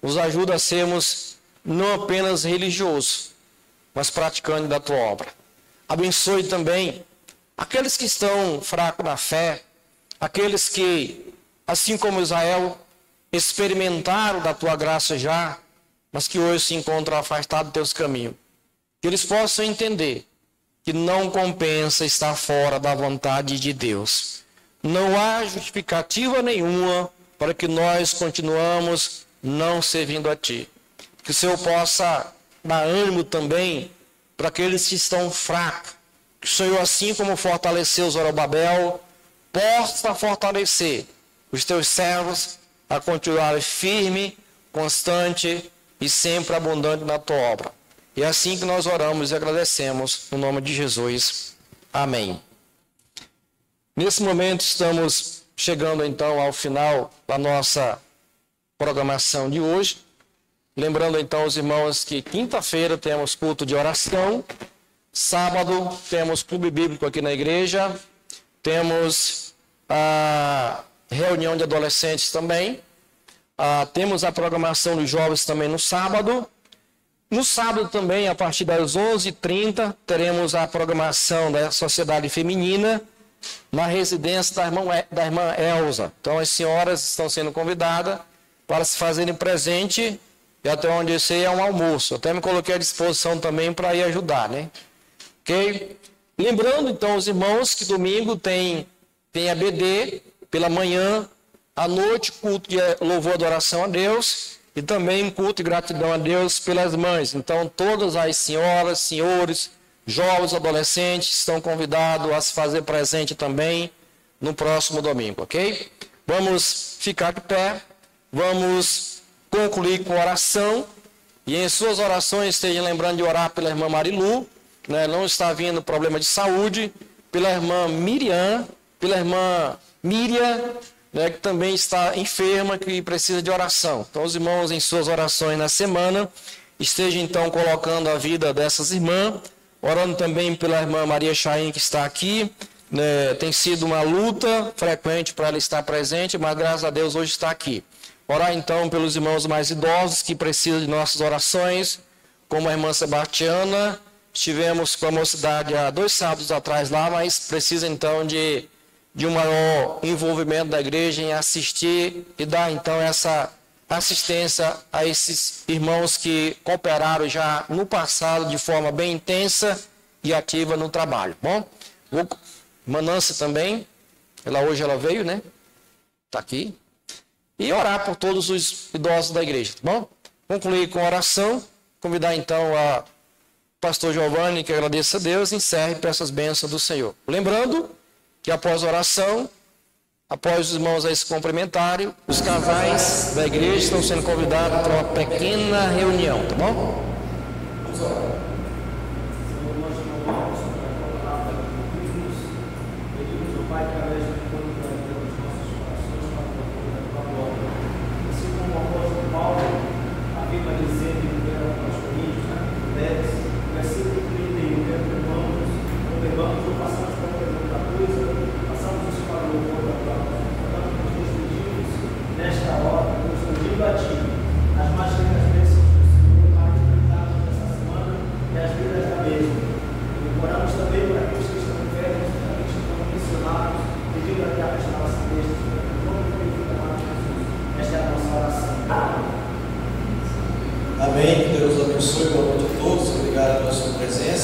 Nos ajuda a sermos não apenas religiosos, mas praticantes da Tua obra. Abençoe também aqueles que estão fracos na fé, aqueles que, assim como Israel, experimentaram da Tua graça já, mas que hoje se encontram afastados dos Teus caminhos. Que eles possam entender que não compensa estar fora da vontade de Deus. Não há justificativa nenhuma para que nós continuamos não servindo a Ti. Que o Senhor possa dar ânimo também para aqueles que estão fracos. Que o Senhor, assim como fortaleceu Zorobabel, possa fortalecer os Teus servos a continuar firme, constante e sempre abundante na Tua obra. E é assim que nós oramos e agradecemos, no nome de Jesus. Amém. Nesse momento estamos chegando então ao final da nossa programação de hoje. Lembrando então os irmãos que quinta-feira temos culto de oração, sábado temos clube bíblico aqui na igreja, temos a reunião de adolescentes também, temos a programação dos jovens também no sábado. No sábado também, a partir das 11h30, teremos a programação da Sociedade Feminina na residência da irmã Elza. Então, as senhoras estão sendo convidadas para se fazerem presente e até onde eu sei é um almoço. Eu até me coloquei à disposição também para ir ajudar, né? Ok? Lembrando, então, os irmãos que domingo tem ABD pela manhã, à noite, culto de louvor e adoração a Deus. E também culto e gratidão a Deus pelas mães. Então, todas as senhoras, senhores, jovens, adolescentes estão convidados a se fazer presente também no próximo domingo, ok? Vamos ficar de pé, vamos concluir com oração. E em suas orações, estejam lembrando de orar pela irmã Marilu, né? Não está havendo problema de saúde, pela irmã Miriam, pela irmã Miriam, né, que também está enferma, que precisa de oração. Então, os irmãos, em suas orações na semana, estejam então colocando a vida dessas irmãs, orando também pela irmã Maria Chaim, que está aqui, né, tem sido uma luta frequente para ela estar presente, mas graças a Deus hoje está aqui. Orar então pelos irmãos mais idosos que precisam de nossas orações, como a irmã Sebastiana. Estivemos com a mocidade há 2 sábados atrás lá, mas precisa então de um maior envolvimento da igreja em assistir e dar então essa assistência a esses irmãos que cooperaram já no passado de forma bem intensa e ativa no trabalho. Bom, Manância também, hoje ela veio, né? Está aqui. E orar por todos os idosos da igreja, tá bom? Concluir com oração, convidar então a pastor Giovanni, que agradeça a Deus, e encerre para essas bênçãos do Senhor. Lembrando que após a oração, após os irmãos aí se cumprimentarem, os casais da igreja estão sendo convidados para uma pequena reunião, tá bom? Vamos orar. Nesta hora, eu sou a ti, as mais bênçãos do Senhor, para que nessa semana Amém. Que Deus abençoe. Boa noite a todos. Obrigado pela sua presença.